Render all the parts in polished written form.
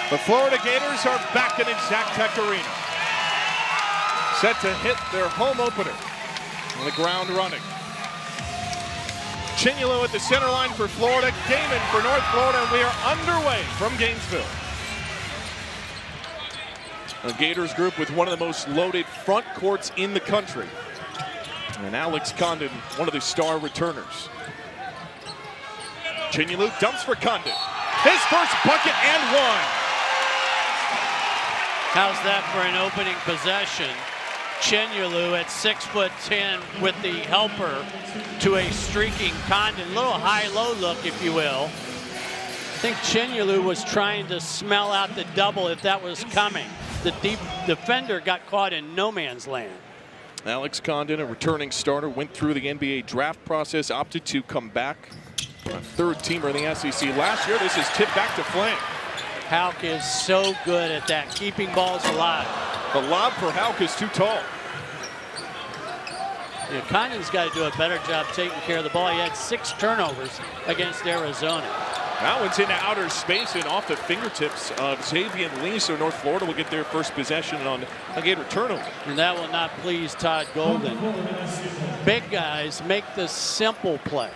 The Florida Gators are back in Exactech Arena, set to hit their home opener on the ground running. Chinyelu at the center line for Florida, Gaiman for North Florida, and we are underway from Gainesville. A Gators group with one of the most loaded front courts in the country. And Alex Condon, one of the star returners. Chinyelu dumps for Condon. His first bucket and one. How's that for an opening possession? Chinyelu at 6'10" with the helper to a streaking Condon. Little high-low look, if you will. I think Chinyelu was trying to smell out the double if that was coming. The deep defender got caught in no man's land. Alex Condon, a returning starter, went through the NBA draft process, opted to come back. A third teamer in the SEC last year. This is tipped back to Flynn. Houck is so good at that, keeping balls alive. The lob for Houck is too tall. Yeah, Condon's got to do a better job taking care of the ball. He had 6 turnovers against Arizona. That one's into outer space and off the fingertips of Xavier Lee, so North Florida will get their first possession on a Gator turnover. And that will not please Todd Golden. Big guys make the simple play.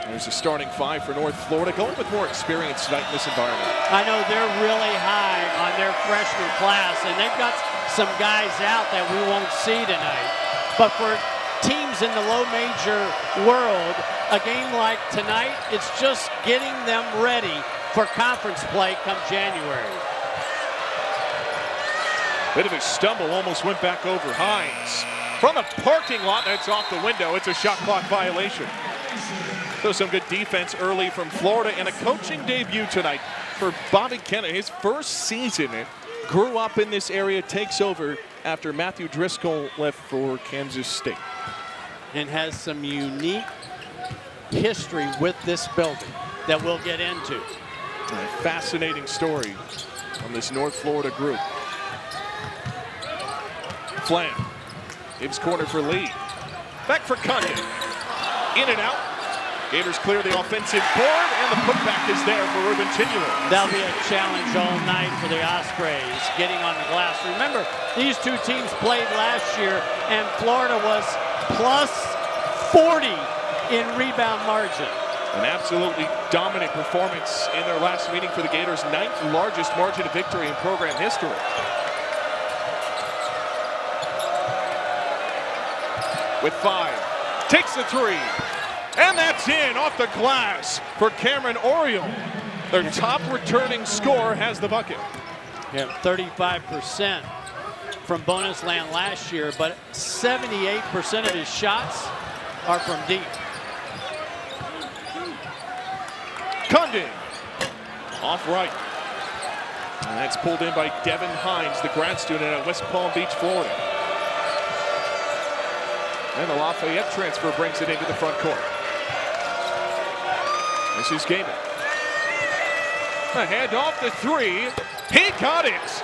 There's a starting 5 for North Florida, going with more experience tonight in this environment. I know they're really high on their freshman class, and they've got some guys out that we won't see tonight. But for teams in the low major world, a game like tonight, it's just getting them ready for conference play come January. Bit of a stumble, almost went back over Hines. From the parking lot, that's off the window. It's a shot clock violation. So some good defense early from Florida, and a coaching debut tonight for Bobby Kennedy. His first season, grew up in this area, takes over after Matthew Driscoll left for Kansas State. And has some unique history with this building that we'll get into. A fascinating story on this North Florida group. Flan gives corner for Lee. Back for Condon. In and out. Gators clear the offensive board, and the putback is there for Ruben Chinyelu. That'll be a challenge all night for the Ospreys, getting on the glass. Remember, these two teams played last year, and Florida was plus 40 in rebound margin. An absolutely dominant performance in their last meeting for the Gators' 9th largest margin of victory in program history. With 5, takes the 3. And that's in off the glass for Cameron Oriole. Their top returning scorer has the bucket. Yeah, 35% from bonus land last year, but 78% of his shots are from deep. Condon off right. And that's pulled in by Devin Hines, the grad student at West Palm Beach, Florida. And the Lafayette transfer brings it into the front court. This is Gaiman. A handoff the 3. He got it.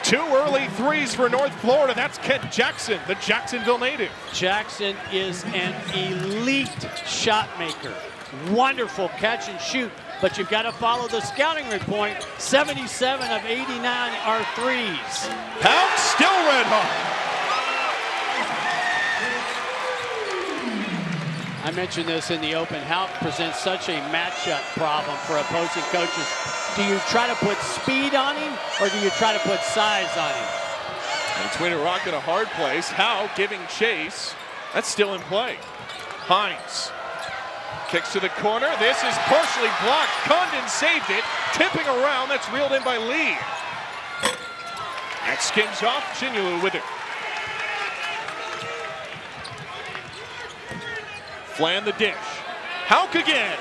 2 early threes for North Florida. That's Kent Jackson, the Jacksonville native. Jackson is an elite shot maker. Wonderful catch and shoot, but you've got to follow the scouting report. 77 of 89 are threes. Houck still red hot. I mentioned this in the open. Houck presents such a matchup problem for opposing coaches. Do you try to put speed on him, or do you try to put size on him? Between a rock and a hard place, Houck giving chase. That's still in play. Hines kicks to the corner. This is partially blocked. Condon saved it. Tipping around. That's reeled in by Lee. That skims off. Chinyelu with it. Flan the dish. Houck again.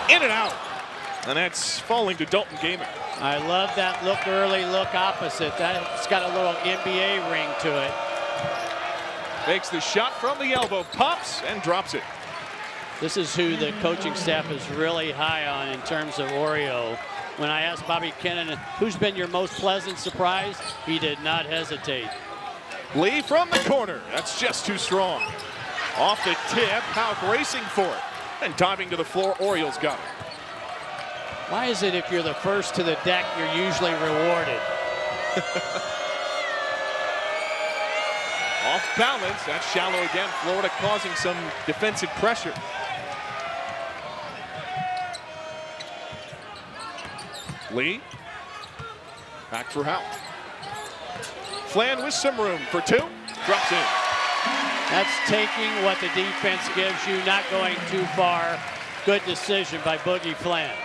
In and out. And that's falling to Dalton Gaiman. I love that look early, look opposite. That's got a little NBA ring to it. Makes the shot from the elbow, pops and drops it. This is who the coaching staff is really high on in terms of Oreo. When I asked Bobby Kennan, who's been your most pleasant surprise? He did not hesitate. Lee from the corner. That's just too strong. Off the tip, Houck racing for it. And diving to the floor, Orioles got it. Why is it if you're the first to the deck, you're usually rewarded? Off balance, that's shallow again. Florida causing some defensive pressure. Lee, back for Houck. Flan with some room for two, drops in. That's taking what the defense gives you, not going too far. Good decision by Boogie Flan.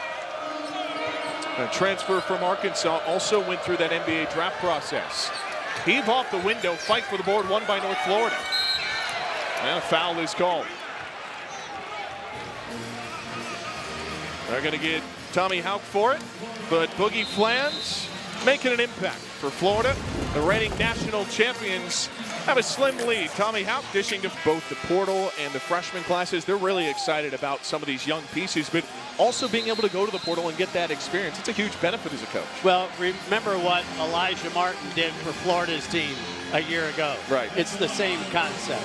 A transfer from Arkansas also went through that NBA draft process. Heave off the window, fight for the board, won by North Florida. And a foul is called. They're going to get Tommy Houck for it, but Boogie Flan's making an impact for Florida. The reigning national champions have a slim lead. Tommy Houck dishing to both the portal and the freshman classes. They're really excited about some of these young pieces, but also being able to go to the portal and get that experience. It's a huge benefit as a coach. Well, remember what Elijah Martin did for Florida's team a year ago. Right. It's the same concept.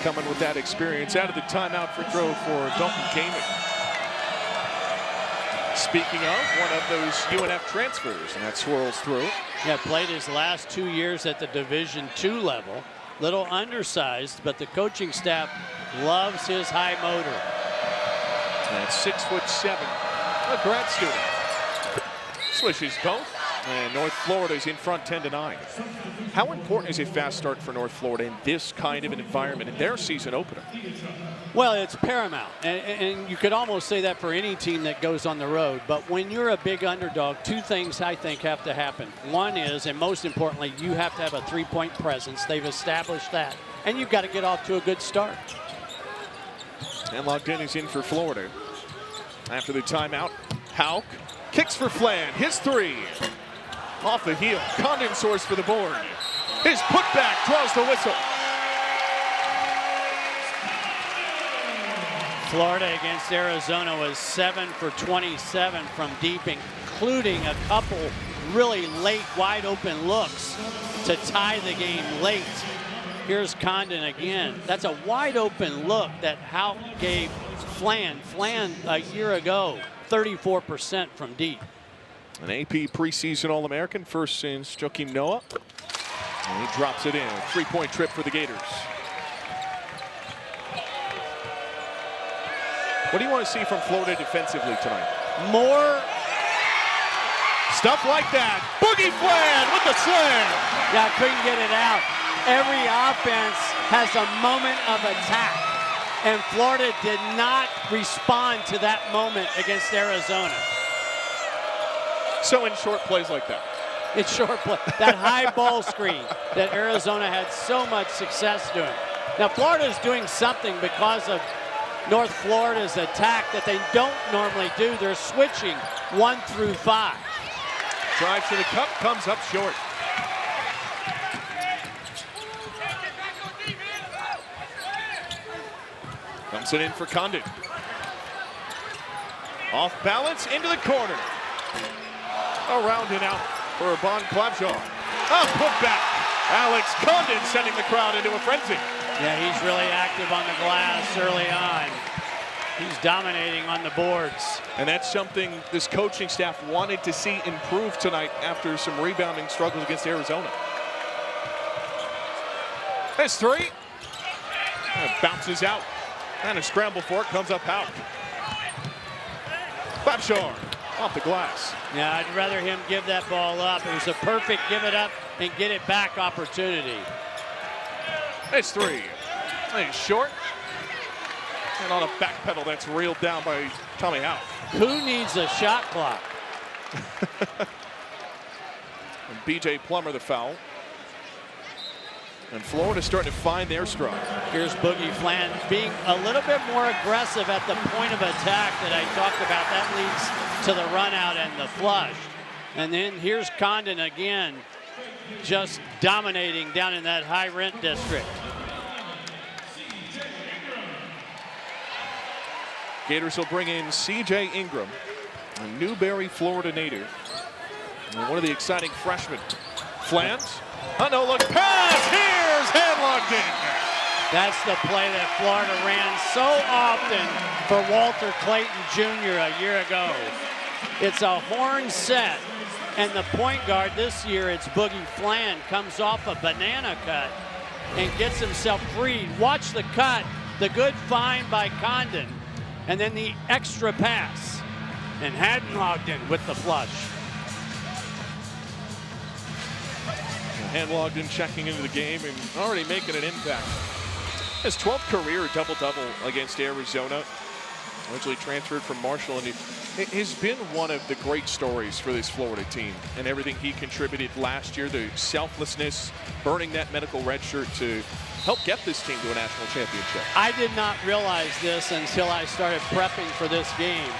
Coming with that experience. Out of the timeout for throw for Dalton Kamen. Speaking of, one of those UNF transfers, and that swirls through. Yeah, played his last 2 years at the Division II level. Little undersized, but the coaching staff loves his high motor. And 6'7", a grad student. Swishes both, and North Florida's in front 10-9. How important is a fast start for North Florida in this kind of an environment in their season opener? Well, it's paramount, and you could almost say that for any team that goes on the road. But when you're a big underdog, two things I think have to happen. One is, and most importantly, you have to have a three-point presence. They've established that, and you've got to get off to a good start. And locked in is in for Florida. After the timeout, Houck kicks for Flan. His three. Off the heel. Condon source for the board. His putback draws the whistle. Florida against Arizona was 7 for 27 from deep, including a couple really late wide open looks to tie the game late. Here's Condon again. That's a wide open look that Houck gave Flan. Flan a year ago, 34% from deep. An AP preseason All-American, first since Joakim Noah. And he drops it in. Three-point trip for the Gators. What do you want to see from Florida defensively tonight? More stuff like that. Boogie Flan with the slam. Yeah, couldn't get it out. Every offense has a moment of attack, and Florida did not respond to that moment against Arizona. So in short plays like that. It's short play. That high ball screen that Arizona had so much success doing. Now Florida's doing something because of North Florida's attack that they don't normally do. They're switching 1 through 5. Drives to the cup, comes up short. Dumps it in for Condon. Off balance into the corner. Around and out for Bon Clavjaw. A putback. Alex Condon sending the crowd into a frenzy. Yeah, he's really active on the glass early on. He's dominating on the boards. And that's something this coaching staff wanted to see improve tonight after some rebounding struggles against Arizona. There's three. And it bounces out. And a scramble for it comes up Houck. Clavjaw off the glass. Yeah, I'd rather him give that ball up. It was a perfect give it up and get it back opportunity. It's three. And he's short. And on a back pedal, that's reeled down by Tommy Houck. Who needs a shot clock? And B.J. Plummer the foul. And Florida's starting to find their stride. Here's Boogie Flan being a little bit more aggressive at the point of attack that I talked about. That leads to the run out and the flush. And then here's Condon again, just dominating down in that high rent district. Gators will bring in C.J. Ingram, a Newberry, Florida native. And one of the exciting freshmen. Flans, a no-look pass. Here's hand locked in. That's the play that Florida ran so often for Walter Clayton Jr. a year ago. It's a horn set, and the point guard this year, it's Boogie Flan, comes off a banana cut and gets himself freed. Watch the cut, the good find by Condon, and then the extra pass. And Haddon logged in with the flush. Hand logged in, checking into the game, and already making an impact. His 12th career double-double against Arizona. Originally transferred from Marshall, and it has been one of the great stories for this Florida team and everything he contributed last year, the selflessness, burning that medical red shirt to help get this team to a national championship. I did not realize this until I started prepping for this game.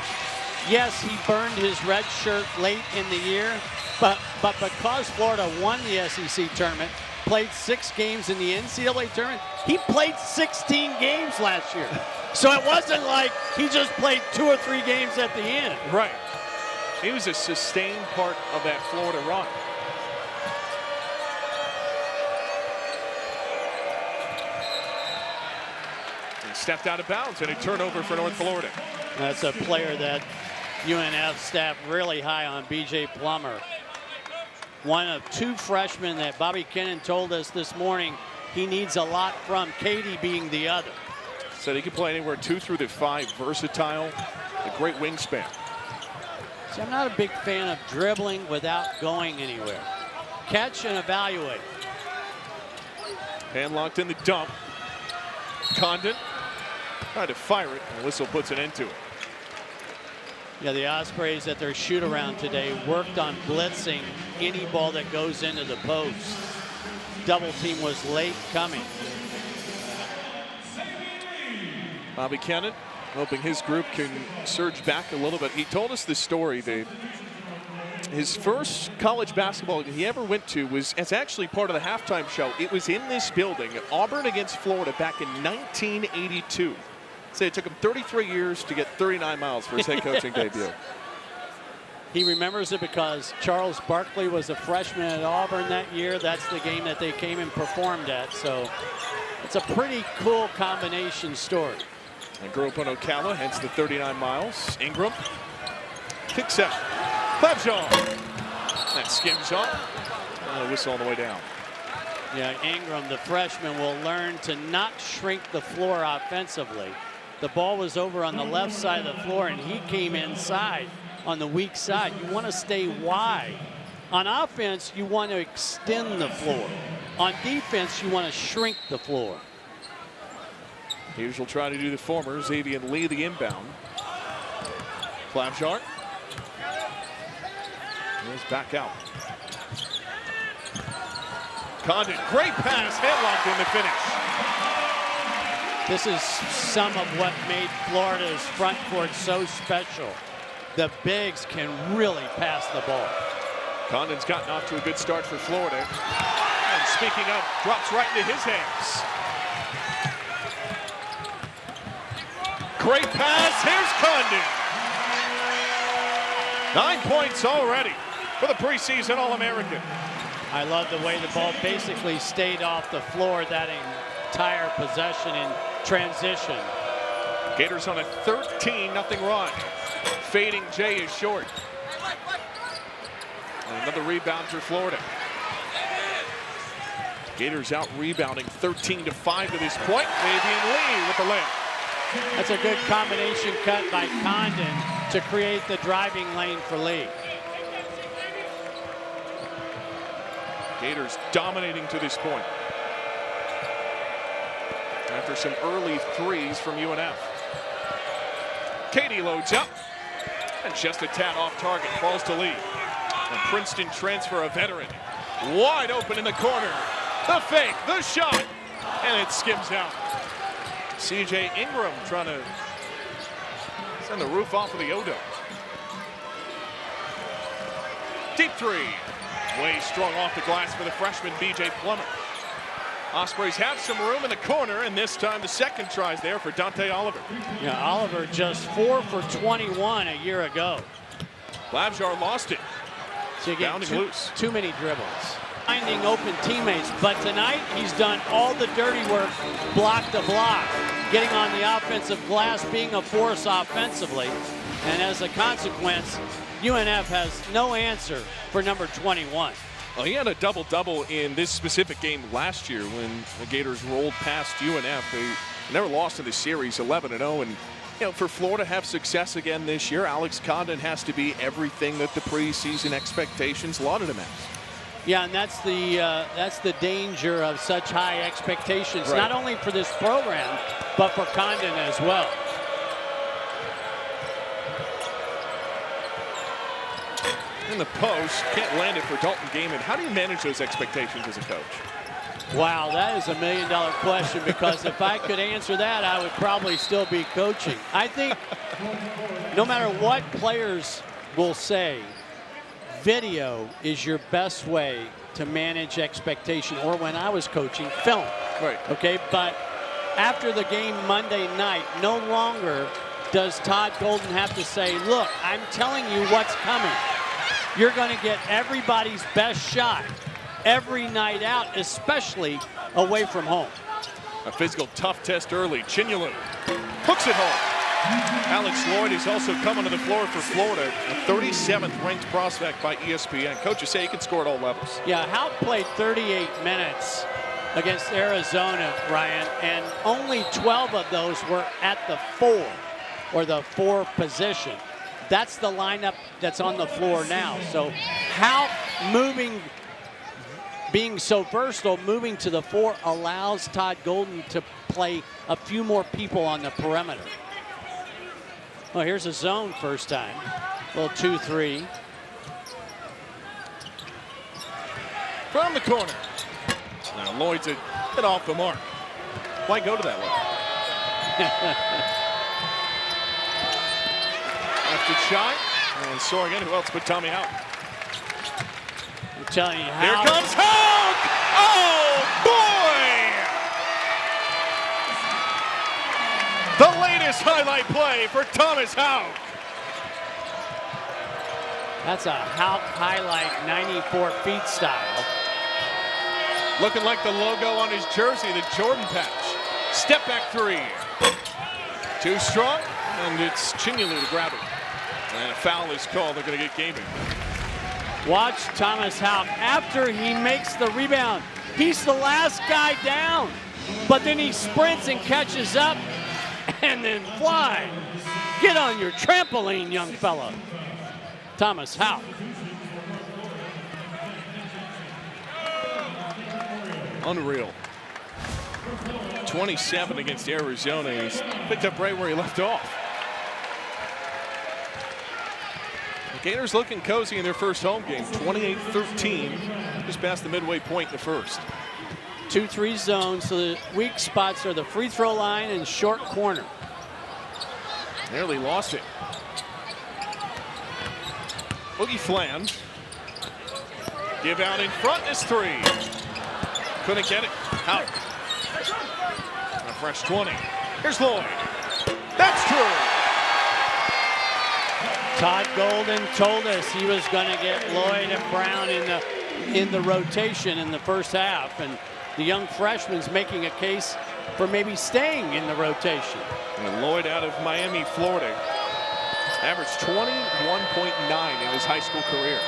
Yes, he burned his red shirt late in the year, but because Florida won the SEC tournament, played 6 games in the NCAA tournament, he played 16 games last year. So it wasn't like he just played 2 or 3 games at the end. Right. He was a sustained part of that Florida run. He stepped out of bounds, and a turnover for North Florida. That's a player that UNF staff really high on, B.J. Plummer. One of 2 freshmen that Bobby Kennan told us this morning he needs a lot from, Katie being the other. Said he can play anywhere 2 through the 5, versatile, a great wingspan. See, I'm not a big fan of dribbling without going anywhere. Catch and evaluate. Hand locked in the dump. Condon tried to fire it, and Whistle puts an end to it. Yeah, the Ospreys at their shoot-around today worked on blitzing any ball that goes into the post. Double team was late coming. Bobby Kennan hoping his group can surge back a little bit. He told us this story that his first college basketball he ever went to was as actually part of the halftime show. It was in this building, Auburn against Florida back in 1982. Said it took him 33 years to get 39 miles for his head coaching debut. He remembers it because Charles Barkley was a freshman at Auburn that year. That's the game that they came and performed at. So it's a pretty cool combination story. And grew up on Ocala, hence the 39 miles. Ingram kicks out. Clavjon. That skims off. And a whistle on the way down. Yeah, Ingram, the freshman, will learn to not shrink the floor offensively. The ball was over on the left side of the floor, and he came inside on the weak side. You want to stay wide. On offense, you want to extend the floor. On defense, you want to shrink the floor. Hughes will try to do the former. Xavier Lee, the inbound. Clavjon. Goes back out. Condon, great pass, headlocked in the finish. This is some of what made Florida's front court so special. The bigs can really pass the ball. Condon's gotten off to a good start for Florida. And speaking of, drops right into his hands. Great pass, here's Condon. 9 points already for the preseason All-American. I love the way the ball basically stayed off the floor that entire possession in transition. Gators on a 13-0 run. Fading Jay is short. And another rebound for Florida. Gators out rebounding 13-5 to this point. Fabian Lee with the layup. That's a good combination cut by Condon to create the driving lane for Lee. Gators dominating to this point. After some early threes from UNF. Katie loads up. And just a tad off target. Falls to Lee. And Princeton transfer, a veteran. Wide open in the corner. The fake, the shot. And it skims out. C.J. Ingram trying to send the roof off of the Odo. Deep three. Way strong off the glass for the freshman, B.J. Plummer. Ospreys have some room in the corner, and this time the second tries there for Dante Oliver. Yeah, Oliver just 4 for 21 a year ago. Clavjon lost it. So you get loose. too many dribbles. finding open teammates, but tonight he's done all the dirty work, block to block, getting on the offensive glass, being a force offensively, and as a consequence, UNF has no answer for number 21. Well, he had a double-double in this specific game last year when the Gators rolled past UNF. They never lost in the series, 11-0, and for Florida to have success again this year, Alex Condon has to be everything that the preseason expectations lauded him as. Yeah, and that's the danger of such high expectations, right, not only for this program, but for Condon as well. In the post, can't land it for Dalton Gaiman. How do you manage those expectations as a coach? Wow, that is $1 million question, because if I could answer that, I would probably still be coaching. I think no matter what players will say, video is your best way to manage expectation, or when I was coaching, film. Right. Okay, but after the game Monday night, no longer does Todd Golden have to say, look, I'm telling you what's coming. You're going to get everybody's best shot every night out, especially away from home. A physical tough test early. Chinyelu hooks it home. Alex Lloyd is also coming to the floor for Florida, a 37th ranked prospect by ESPN. Coaches say he can score at all levels. Yeah, Houck played 38 minutes against Arizona, Ryan, and only 12 of those were at the 4, or the 4 position. That's the lineup that's on the floor now. So Houck being so versatile, moving to the 4 allows Todd Golden to play a few more people on the perimeter. Well, here's a zone first time. A little 2-3. From the corner. Now Lloyd's a bit off the mark. Why go to that one? Left it shy. And soaring in. Who else but Tommy Houck? I'm telling you, Here comes Houck! Oh, boy! The latest highlight play for Thomas Houck. That's a Houck highlight, 94 feet style. Looking like the logo on his jersey, the Jordan patch. Step back 3. Too strong, and it's Chinyelu to grab it. And a foul is called. They're going to get gaming. Watch Thomas Houck. After he makes the rebound, he's the last guy down. But then he sprints and catches up and then fly. Get on your trampoline, young fella. Thomas Houck. Unreal. 27 against Arizona. He's picked up right where he left off. The Gators looking cozy in their first home game, 28-13, just past the midway point in the first. 2-3 zones, so the weak spots are the free throw line and short corner. Nearly lost it. Boogie Fland. Give out in front is 3. Couldn't get it. Out. A fresh 20. Here's Lloyd. That's true. Todd Golden told us he was going to get Lloyd and Brown in the rotation in the first half, and the young freshman's making a case for maybe staying in the rotation. And Lloyd out of Miami, Florida, averaged 21.9 in his high school career.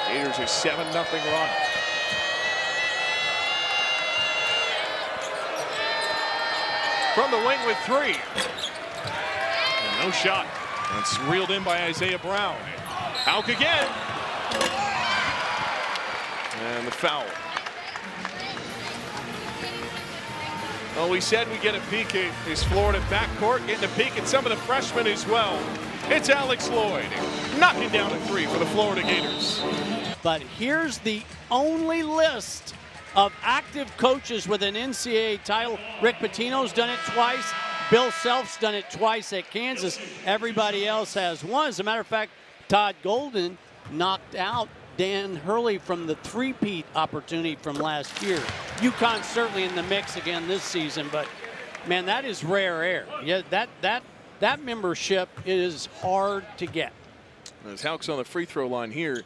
Gators a 7-0 run. From the wing with 3. And no shot. It's reeled in by Isaiah Brown. Houck again. And the foul. Well, we said we get a peek at his Florida backcourt, getting a peek at some of the freshmen as well. It's Alex Lloyd knocking down a 3 for the Florida Gators. But here's the only list of active coaches with an NCAA title. Rick Pitino's done it twice. Bill Self's done it twice at Kansas. Everybody else has one. As a matter of fact, Todd Golden knocked out Dan Hurley from the three-peat opportunity from last year. UConn's certainly in the mix again this season, but man, that is rare air. Yeah, that that membership is hard to get. As Houck's on the free throw line here,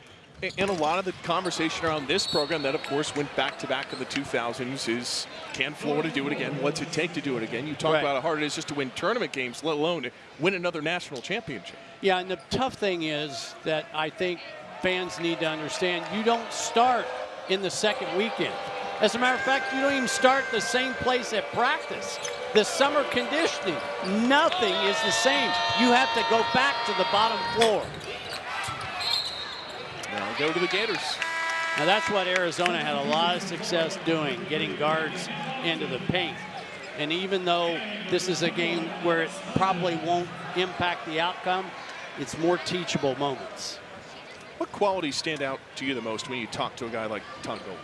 and a lot of the conversation around this program that, of course, went back-to-back in the 2000s is, can Florida do it again? What's it take to do it again? You talk Right. about how hard it is just to win tournament games, let alone to win another national championship. Yeah, and the tough thing is that I think fans need to understand, you don't start in the second weekend. As a matter of fact, you don't even start the same place at practice. The summer conditioning, nothing is the same. You have to go back to the bottom floor. Now go to the Gators. Now that's what Arizona had a lot of success doing, getting guards into the paint. And even though this is a game where it probably won't impact the outcome, it's more teachable moments. What qualities stand out to you the most when you talk to a guy like Tom Golden?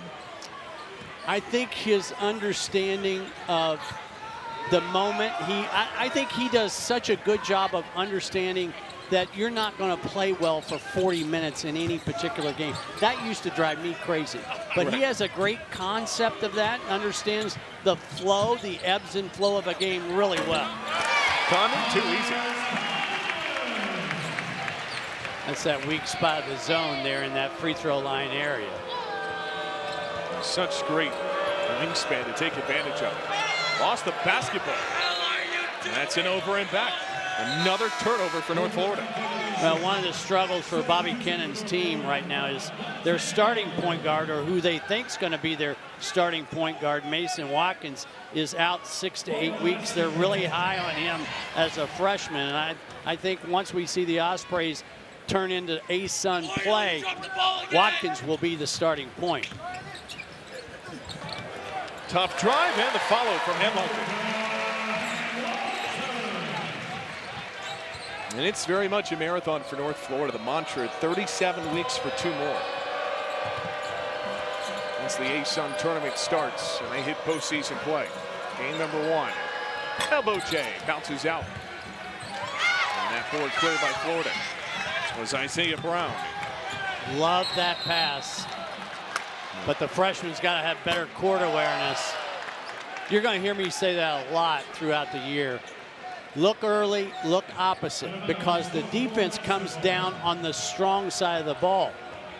I think his understanding of the moment, I think he does such a good job of understanding that you're not going to play well for 40 minutes in any particular game. That used to drive me crazy. But Right. he has a great concept of that, understands the flow, the ebbs and flow of a game really well. Condon, too easy. That's that weak spot of the zone there in that free throw line area. Such great wingspan to take advantage of it. Lost the basketball. And that's an over and back. Another turnover for North Florida. Well, one of the struggles for Bobby Kennon's team right now is their starting point guard, or who they think is going to be their starting point guard, Mason Watkins, is out 6 to 8 weeks. They're really high on him as a freshman. And I think once we see the Ospreys turn into ASUN play, Watkins will be the starting point. Tough drive and the follow from Hemlock. And it's very much a marathon for North Florida. The mantra, 37 weeks for 2 more. Once the ASUN tournament starts and they hit postseason play. Game number 1. Elbow J bounces out. And that board cleared by Florida. This was Isaiah Brown. Love that pass. But the freshman's got to have better court awareness. You're going to hear me say that a lot throughout the year. Look early, look opposite, because the defense comes down on the strong side of the ball.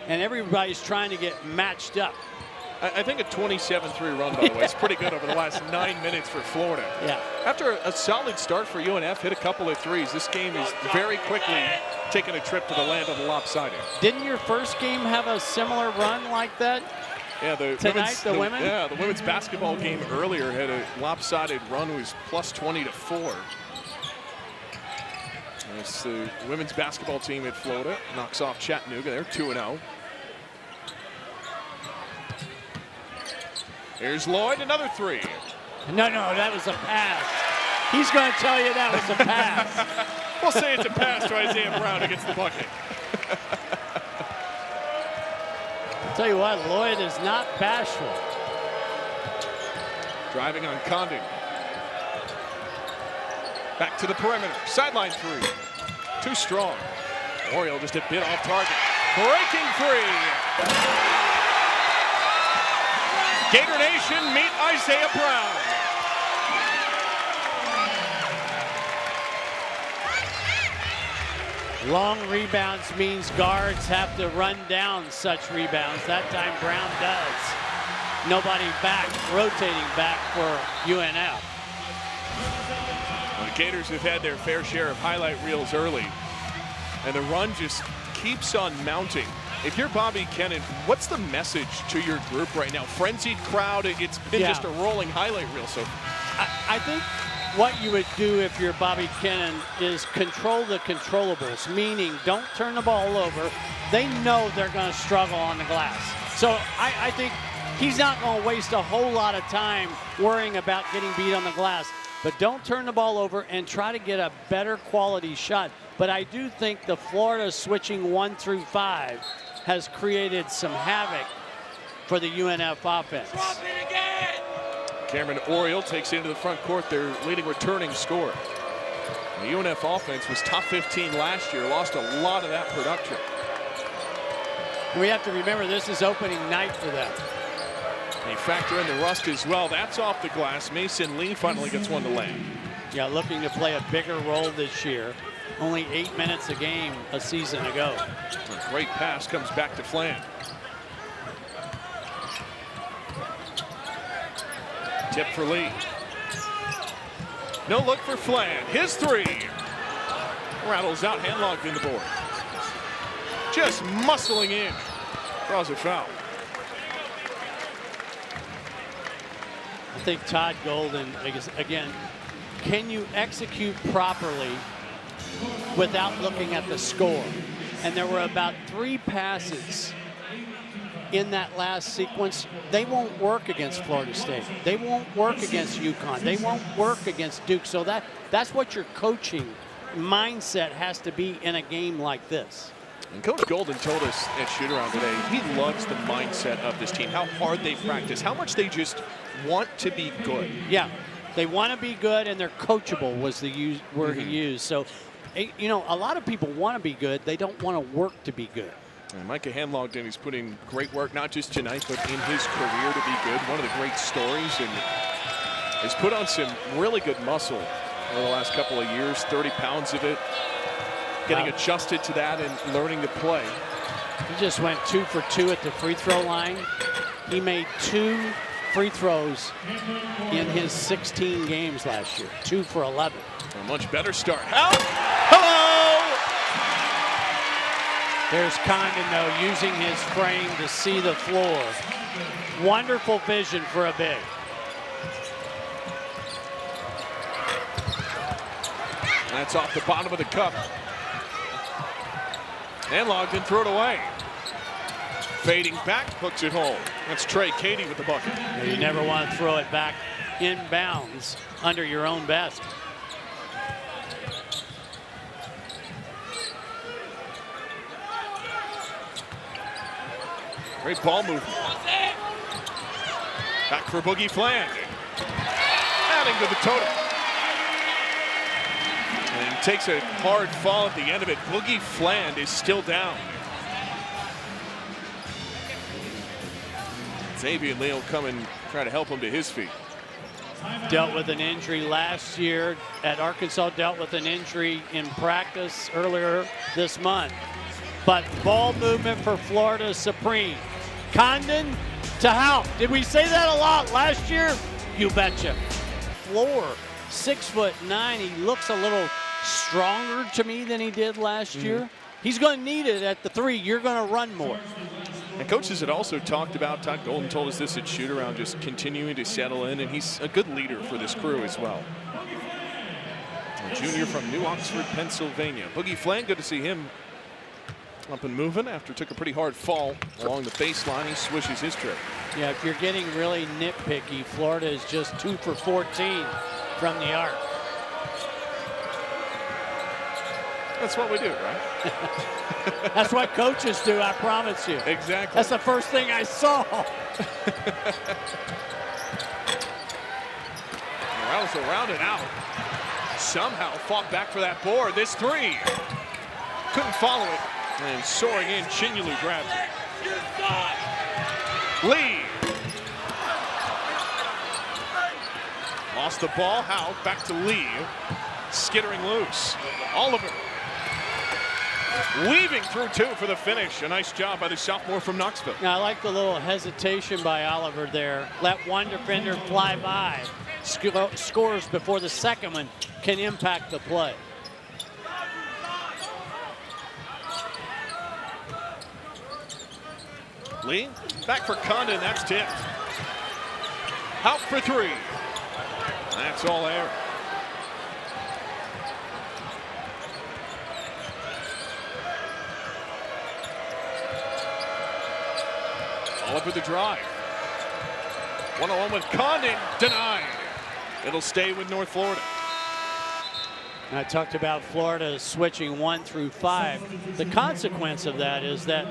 And everybody's trying to get matched up. I think a 27-3 run, by the way, is pretty good over the last 9 minutes for Florida. Yeah. After a solid start for UNF, hit a couple of threes, this game is very quickly taking a trip to the land of the lopsided. Didn't your first game have a similar run like that? Yeah, Tonight, women? Yeah, the women's basketball game earlier had a lopsided run. It was plus 20 to 4. It's the women's basketball team at Florida. Knocks off Chattanooga. They're 2-0. Here's Lloyd, another 3. No, that was a pass. He's going to tell you that was a pass. We'll say it's a pass to Isaiah Brown who gets the bucket. I'll tell you what, Lloyd is not bashful. Driving on Condon. Back to the perimeter. Sideline 3. Too strong. Oriole just a bit off target. Breaking free. Gator Nation, meet Isaiah Brown. Long rebounds means guards have to run down such rebounds. That time Brown does. Nobody back, rotating back for UNF. The Gators have had their fair share of highlight reels early, and the run just keeps on mounting. If you're Bobby Kennon, what's the message to your group right now? Frenzied crowd, it's been just a rolling highlight reel. So I think what you would do if you're Bobby Kennon is control the controllables, meaning don't turn the ball over. They know they're going to struggle on the glass. So I think he's not going to waste a whole lot of time worrying about getting beat on the glass. But don't turn the ball over and try to get a better quality shot. But I do think the Florida switching 1 through 5 has created some havoc for the UNF offense. Cameron Oriole takes it into the front court, their leading returning scorer. The UNF offense was top 15 last year, lost a lot of that production. We have to remember this is opening night for them. They factor in the rust as well. That's off the glass. Mason Lee finally gets one to land. Yeah, looking to play a bigger role this year. Only 8 minutes a game a season ago. A great pass comes back to Flan. Tip for Lee. No look for Flan. His three. Rattles out, handlocked in the board. Just muscling in. Draws a foul. I think Todd Golden, again, can you execute properly without looking at the score? And there were about 3 passes in that last sequence. They won't work against Florida State. They won't work against UConn. They won't work against Duke. So that's what your coaching mindset has to be in a game like this. And Coach Golden told us at shoot-around today, he loves the mindset of this team, how hard they practice, how much they just want to be good. Yeah, they want to be good, and they're coachable was the word he used. So, you know, a lot of people want to be good. They don't want to work to be good. And Micah Handlockton, he's put in great work, not just tonight, but in his career to be good. One of the great stories, and he's put on some really good muscle over the last couple of years, 30 pounds of it. Getting adjusted to that and learning to play. He just went 2 for 2 at the free throw line. He made 2 free throws in his 16 games last year. 2 for 11. A much better start. Out. Hello! There's Condon, though, using his frame to see the floor. Wonderful vision for a big. That's off the bottom of the cup. And logged in, threw it away. Fading back, hooks it home. That's Trey Katie with the bucket. You never want to throw it back inbounds under your own basket. Great ball movement. Back for Boogie Flan. Adding to the total. And takes a hard fall at the end of it. Boogie Flan is still down. Xavier Lee will come and try to help him to his feet. Dealt with an injury last year at Arkansas, dealt with an injury in practice earlier this month. But ball movement for Florida is supreme. Condon to Houck. Did we say that a lot last year? You betcha. Floor, 6'9". He looks a little stronger to me than he did last year. He's going to need it at the 3. You're going to run more. And coaches had also talked about, Todd Golden told us this at shoot-around, just continuing to settle in, and he's a good leader for this crew as well. A junior from New Oxford, Pennsylvania. Boogie Flan, good to see him up and moving after took a pretty hard fall along the baseline. He swishes his trip. Yeah, if you're getting really nitpicky, Florida is just 2 for 14 from the arc. That's what we do, right? That's what coaches do, I promise you. Exactly. That's the first thing I saw. Morales around and out. Somehow fought back for that board. This 3. Couldn't follow it. And soaring in, Chinyelu grabs it. Lee. Lost the ball. How? Back to Lee. Skittering loose. Oliver. Weaving through 2 for the finish. A nice job by the sophomore from Knoxville. Now, I like the little hesitation by Oliver there. Let one defender fly by. Scores before the second one can impact the play. Lee, back for Condon, that's tipped. Out for 3. That's all air. Oliver the drive. 1-on-1 with Condon, denied. It'll stay with North Florida. I talked about Florida switching 1 through 5. The consequence of that is that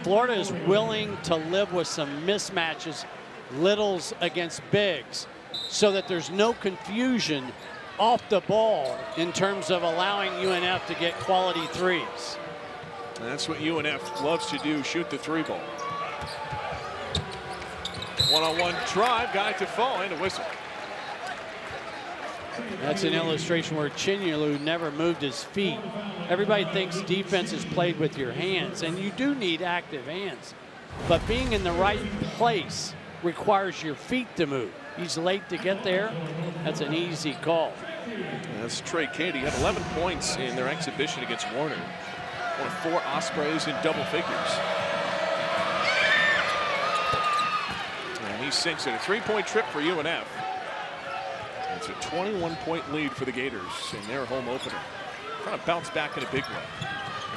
Florida is willing to live with some mismatches, littles against bigs, so that there's no confusion off the ball in terms of allowing UNF to get quality threes. And that's what UNF loves to do, shoot the 3 ball. 1-on-1 drive, got it to fall, and a whistle. That's an illustration where Chinyelu never moved his feet. Everybody thinks defense is played with your hands, and you do need active hands. But being in the right place requires your feet to move. He's late to get there. That's an easy call. That's Trey Katie. Had 11 points in their exhibition against Warner. One of 4 Ospreys in double figures. And he sinks it. A 3-point trip for UNF. It's a 21-point lead for the Gators in their home opener. Trying to bounce back in a big way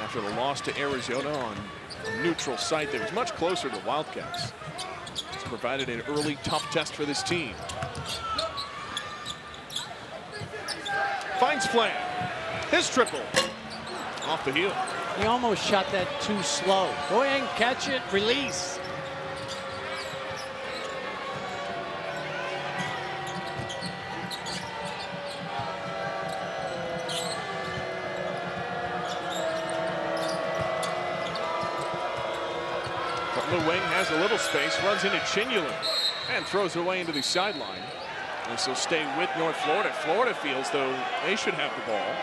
after the loss to Arizona on a neutral site that was much closer to Wildcats. It's provided an early tough test for this team. Finds Flan. His triple. Off the heel. He almost shot that too slow. Go ahead and catch it, release. From the wing, has a little space, runs into Chinyelu and throws it away into the sideline. This will stay with North Florida. Florida feels though they should have the ball.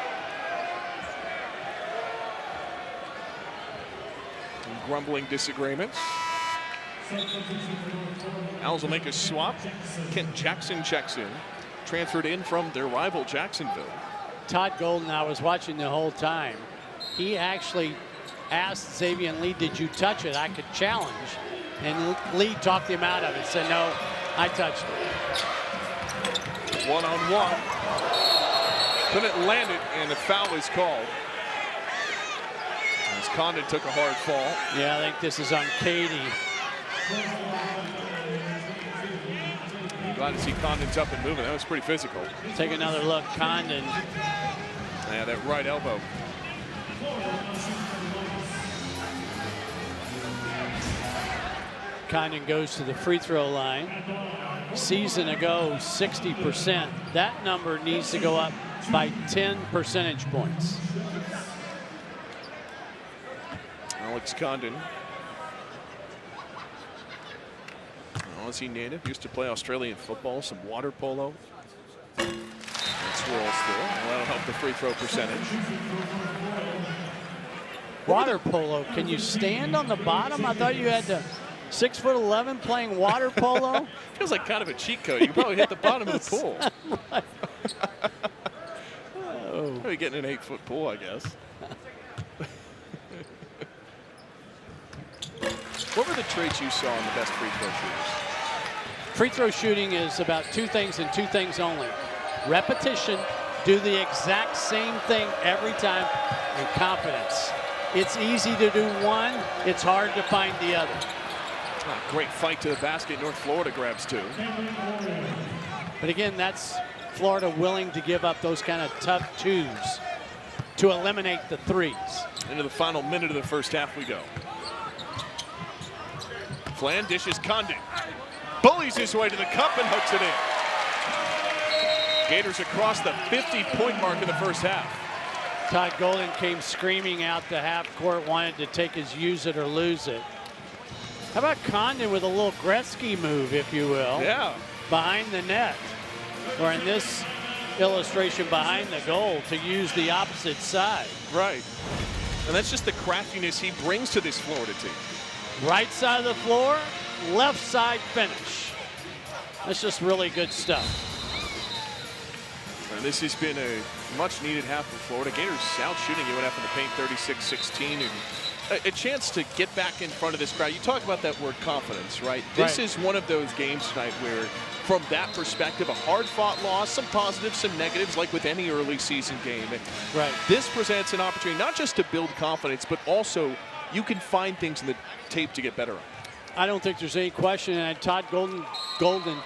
Some grumbling disagreements. Owls will make a swap. Kent Jackson checks in. Transferred in from their rival Jacksonville. Todd Golden, I was watching the whole time. He actually asked Xavier Lee, did you touch it? I could challenge. And Lee talked him out of it. Said, no, I touched it. One-on-one. Couldn't land it, and the foul is called. As Condon took a hard fall. Yeah, I think this is on Katie. I'm glad to see Condon's up and moving. That was pretty physical. Take another look, Condon. Yeah, that right elbow. Condon goes to the free throw line. Season ago, 60%. That number needs to go up by 10 percentage points. Alex Condon. Aussie native, used to play Australian football, some water polo. And swirls through. Well, that'll help the free throw percentage. Water polo, can you stand on the bottom? I thought you had to 6'11" playing water polo. Feels like kind of a cheat code. You can probably hit the bottom of the pool. Right. Oh. Probably getting an 8-foot pool, I guess. What were the traits you saw in the best free throw shooters? Free throw shooting is about 2 things and 2 things only. Repetition, do the exact same thing every time, and confidence. It's easy to do one, it's hard to find the other. Great fight to the basket. North Florida grabs 2. But again, that's Florida willing to give up those kind of tough 2s to eliminate the 3s. Into the final minute of the first half we go. Flan dishes Condon. Bullies his way to the cup and hooks it in. Gators across the 50-point mark in the first half. Todd Golden came screaming out to half court, wanted to take his use it or lose it. How about Condon with a little Gretzky move, if you will? Yeah. Behind the net. Or in this illustration, behind the goal, to use the opposite side. Right. And that's just the craftiness he brings to this Florida team. Right side of the floor, left side finish. That's just really good stuff. And this has been a much-needed half for Florida. Gators out shooting UNF in the paint 36-16. And a chance to get back in front of this crowd. You talk about that word confidence, right? This is one of those games tonight where, from that perspective, a hard-fought loss, some positives, some negatives, like with any early season game. Right. This presents an opportunity not just to build confidence, but also you can find things in the tape to get better on. I don't think there's any question. And Todd Golden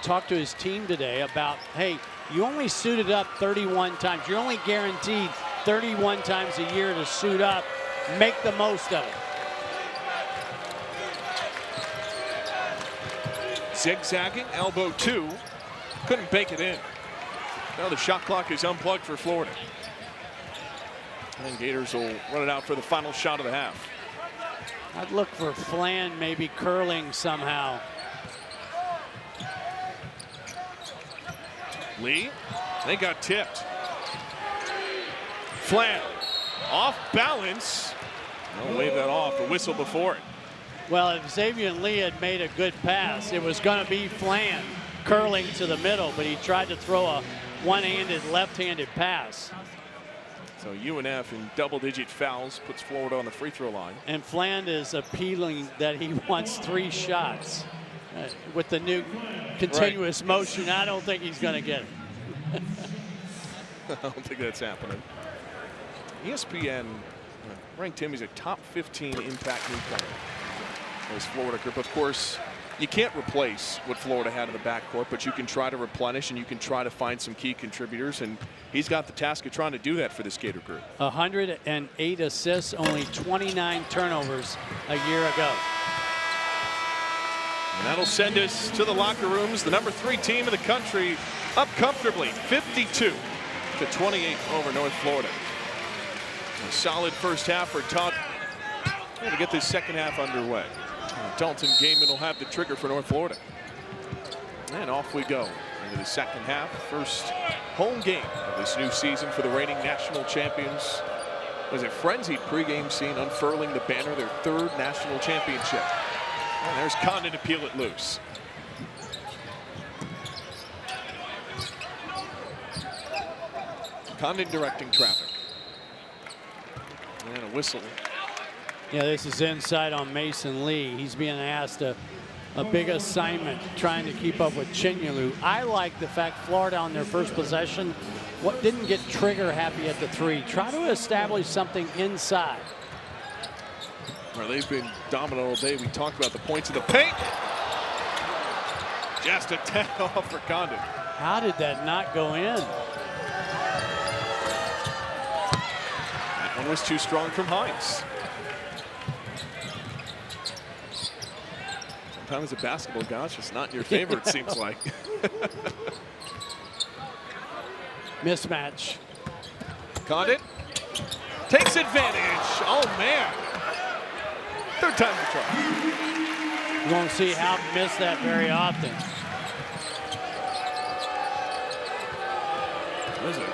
talked to his team today about, hey, you only suited up 31 times. You're only guaranteed 31 times a year to suit up. Make the most of it. Zigzagging, elbow 2. Couldn't bake it in. Now the shot clock is unplugged for Florida. And Gators will run it out for the final shot of the half. I'd look for Flan maybe curling somehow. Lee They got tipped. Flan off balance. They'll wave that off. The whistle before it. Well, if Xavier Lee had made a good pass, it was going to be Flan curling to the middle, but he tried to throw a one-handed, left-handed pass. So UNF in double-digit fouls puts Florida on the free throw line. And Flan is appealing that he wants 3 shots. With the new continuous motion, I don't think he's going to get it. I don't think that's happening. ESPN ranked him as a top 15 impact newcomer. This Florida group, of course, you can't replace what Florida had in the backcourt, but you can try to replenish and you can try to find some key contributors, and he's got the task of trying to do that for this Gator group. 108 assists, only 29 turnovers a year ago. And that'll send us to the locker rooms. The number 3 team in the country up comfortably, 52-28 over North Florida. A solid first half for Todd to get this second half underway. Dalton Gaiman will have the trigger for North Florida. And off we go into the second half. First home game of this new season for the reigning national champions. Was a frenzied pregame scene unfurling the banner, their 3rd national championship. And there's Condon to peel it loose. Condon directing traffic. And a whistle. Yeah, this is inside on Mason Lee. He's being asked a big assignment trying to keep up with Chinyelu. I like the fact Florida on their first possession didn't get trigger happy at the 3. Try to establish something inside. Well, they've been dominant all day. We talked about the points in the paint. Just a tap off for Condon. How did that not go in? That one was too strong from Hines. Sometimes a basketball got's just not in your favor, it seems like. Mismatch. Condon takes advantage. Oh, man. 3rd time to try. You won't see Houghton miss that very often. What is it?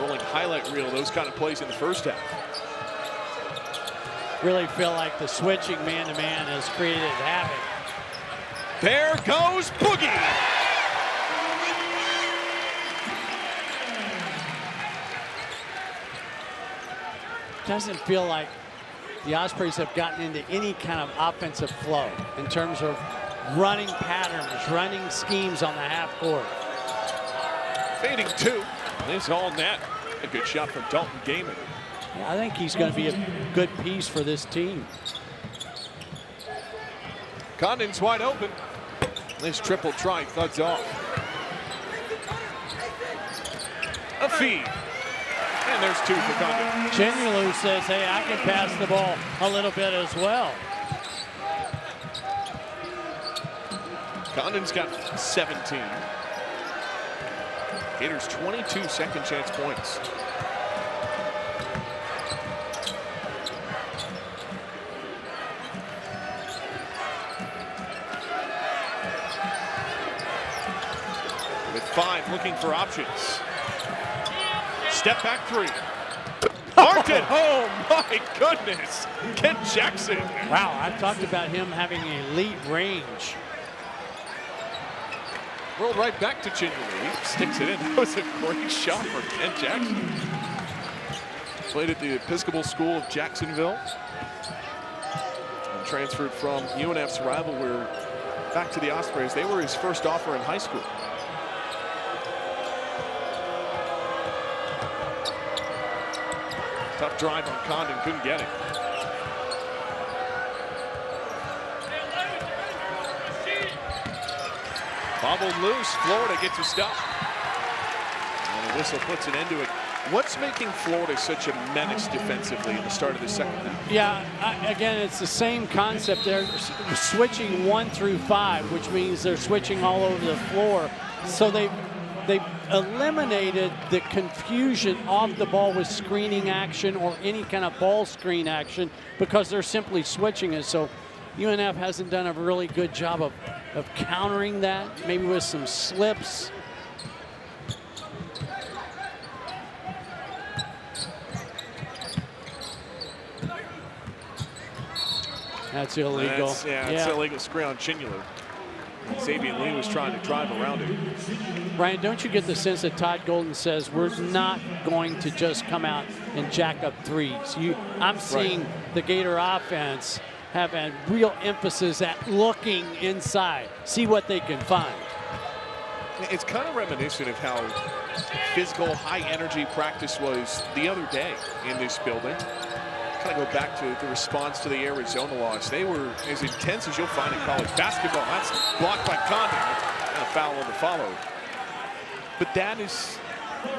Rolling highlight reel, those kind of plays in the first half. Really feel like the switching man-to-man has created havoc. There goes Boogie. Doesn't feel like the Ospreys have gotten into any kind of offensive flow in terms of running patterns, running schemes on the half court. Fading 2. This all net. A good shot from Dalton Gaiman. Yeah, I think he's going to be a good piece for this team. Condon's wide open. This triple try thuds off. A feed. And there's 2 for Condon. Chinyelu says, hey, I can pass the ball a little bit as well. Condon's got 17. Gators 22 second chance points. With 5 looking for options. Step back 3. Marked it home. My goodness. Kent Jackson. Wow, I talked about him having elite range. Rolled right back to Chinyelu. He sticks it in. That was a great shot for Kent Jackson. Played at the Episcopal School of Jacksonville. And transferred from UNF's rival back to the Ospreys. They were his first offer in high school. Tough drive on Condon, couldn't get it. Bobbled loose, Florida gets a stop. And the whistle puts an end to it. What's making Florida such a menace defensively in the start of the second half? Yeah, again, it's the same concept. They're switching 1 through 5, which means they're switching all over the floor. So they've eliminated the confusion off the ball with screening action or any kind of ball screen action because they're simply switching it. So UNF hasn't done a really good job of countering that, maybe with some slips. That's illegal. It's illegal screen on Chinyalu. Xavier Lee was trying to drive around it. Ryan, don't you get the sense that Todd Golden says we're not going to just come out and jack up threes? I'm seeing the Gator offense have a real emphasis at looking inside, see what they can find. It's kind of reminiscent of how physical, high-energy practice was the other day in this building. Kind of go back to the response to the Arizona loss. They were as intense as you'll find in college basketball. That's blocked by Condon, and a foul on the follow. But that is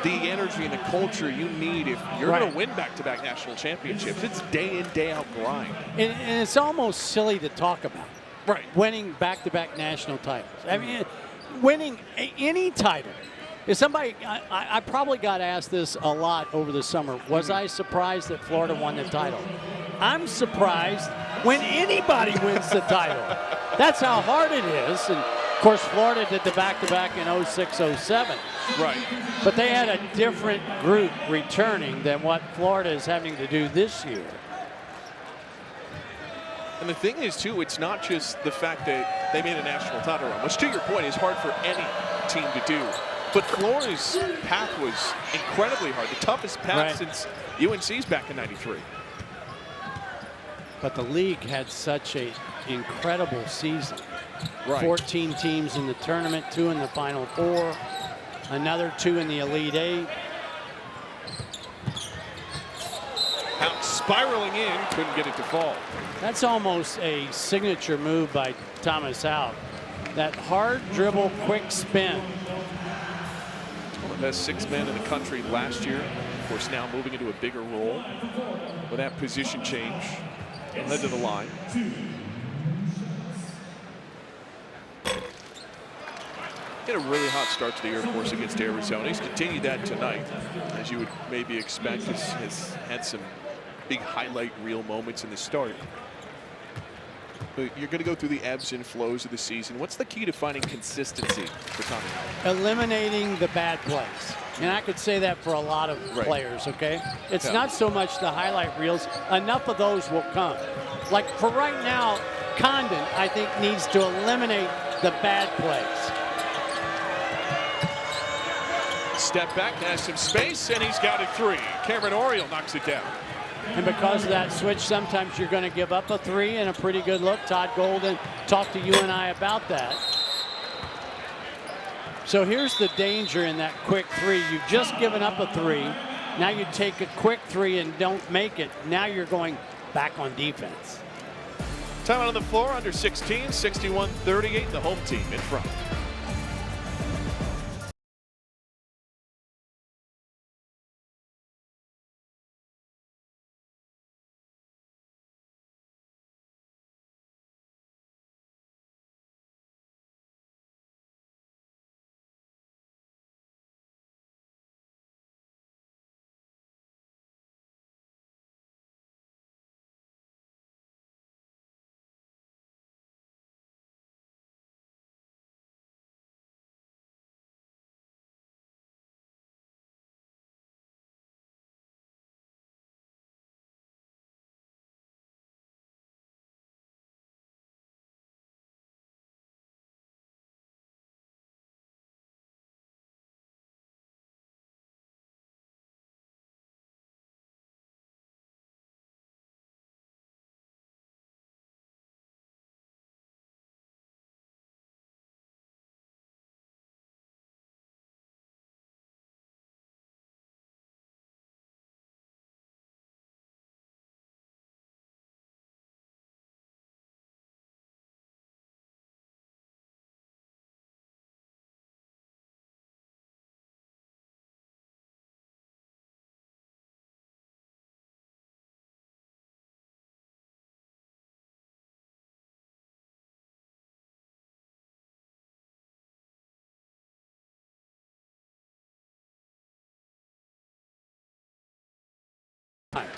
the energy and the culture you need if you're going to win back-to-back national championships. It's day in, day out grind. And it's almost silly to talk about. Right. Winning back-to-back national titles. I mean, winning any title. If somebody, I probably got asked this a lot over the summer. Was I surprised that Florida won the title? I'm surprised when anybody wins the title. That's how hard it is. And of course, Florida did the back-to-back in 06, 07. Right. But they had a different group returning than what Florida is having to do this year. And the thing is, too, it's not just the fact that they made a national title run, which, to your point, is hard for any team to do. But Florida's path was incredibly hard, the toughest path since UNC's back in '93. But the league had such an incredible season. Right. 14 teams in the tournament, 2 in the Final Four, another 2 in the Elite Eight. Out spiraling in, couldn't get it to fall. That's almost a signature move by Thomas Houck. That hard dribble, quick spin. One of the best 6 men in the country last year. Of course, now moving into a bigger role with that position change. Led to the line. Hit a really hot start to the year, of course, against Arizona. He's continued that tonight, as you would maybe expect. Has had some big highlight reel moments in the start. But you're going to go through the ebbs and flows of the season. What's the key to finding consistency for Tommy Houck? Eliminating the bad plays. And I could say that for a lot of players, okay? It's not so much the highlight reels. Enough of those will come. Like for right now, Condon, I think, needs to eliminate the bad plays. Step back, has some space, and he's got a 3. Cameron Oriole knocks it down. And because of that switch, sometimes you're going to give up a 3 and a pretty good look. Todd Golden talked to you and I about that. So here's the danger in that quick 3. You've just given up a 3. Now you take a quick 3 and don't make it. Now you're going back on defense. Time out on the floor, under 16, 61-38, the home team in front.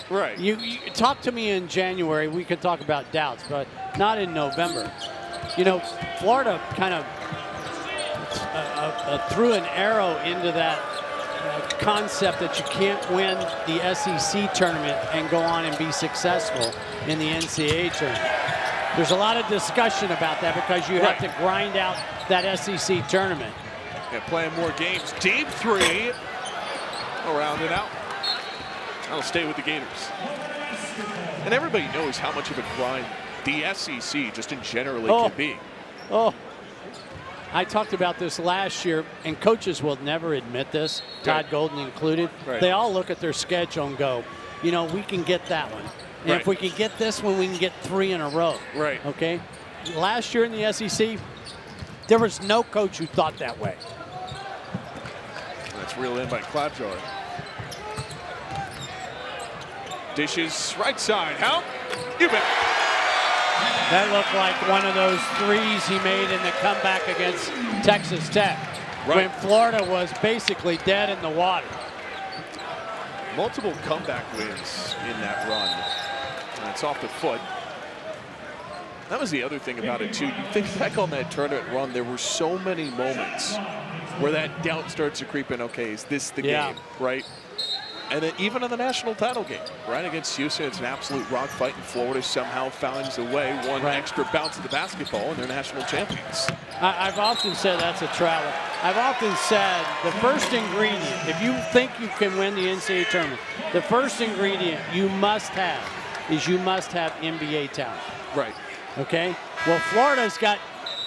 Right. You talk to me in January, we could talk about doubts, but not in November. You know, Florida kind of threw an arrow into that concept that you can't win the SEC tournament and go on and be successful in the NCAA tournament. There's a lot of discussion about that because you have to grind out that SEC tournament. Yeah, playing more games. Deep three. Around and out. I'll stay with the Gators. And everybody knows how much of a grind the SEC just in general can be. Oh, I talked about this last year, and coaches will never admit this, Todd Golden included. They all look at their schedule and go, you know, we can get that one. And if we can get this one, we can get 3 in a row. Okay? Last year in the SEC, there was no coach who thought that way. That's reeled in by Clapjar. Dishes right side. Help? You bet. That looked like one of those threes he made in the comeback against Texas Tech. When Florida was basically dead in the water. Multiple comeback wins in that run. And it's off the foot. That was the other thing about it, too. You think back on that tournament run, there were so many moments where that doubt starts to creep in. Okay, is this the game, right? And then even in the national title game, right, against Houston, it's an absolute rock fight, and Florida somehow finds a way, one extra bounce of the basketball, and they're national champions. I've often said that's a travel. I've often said the first ingredient, if you think you can win the NCAA tournament, the first ingredient you must have is you must have NBA talent. Okay? Well, Florida's got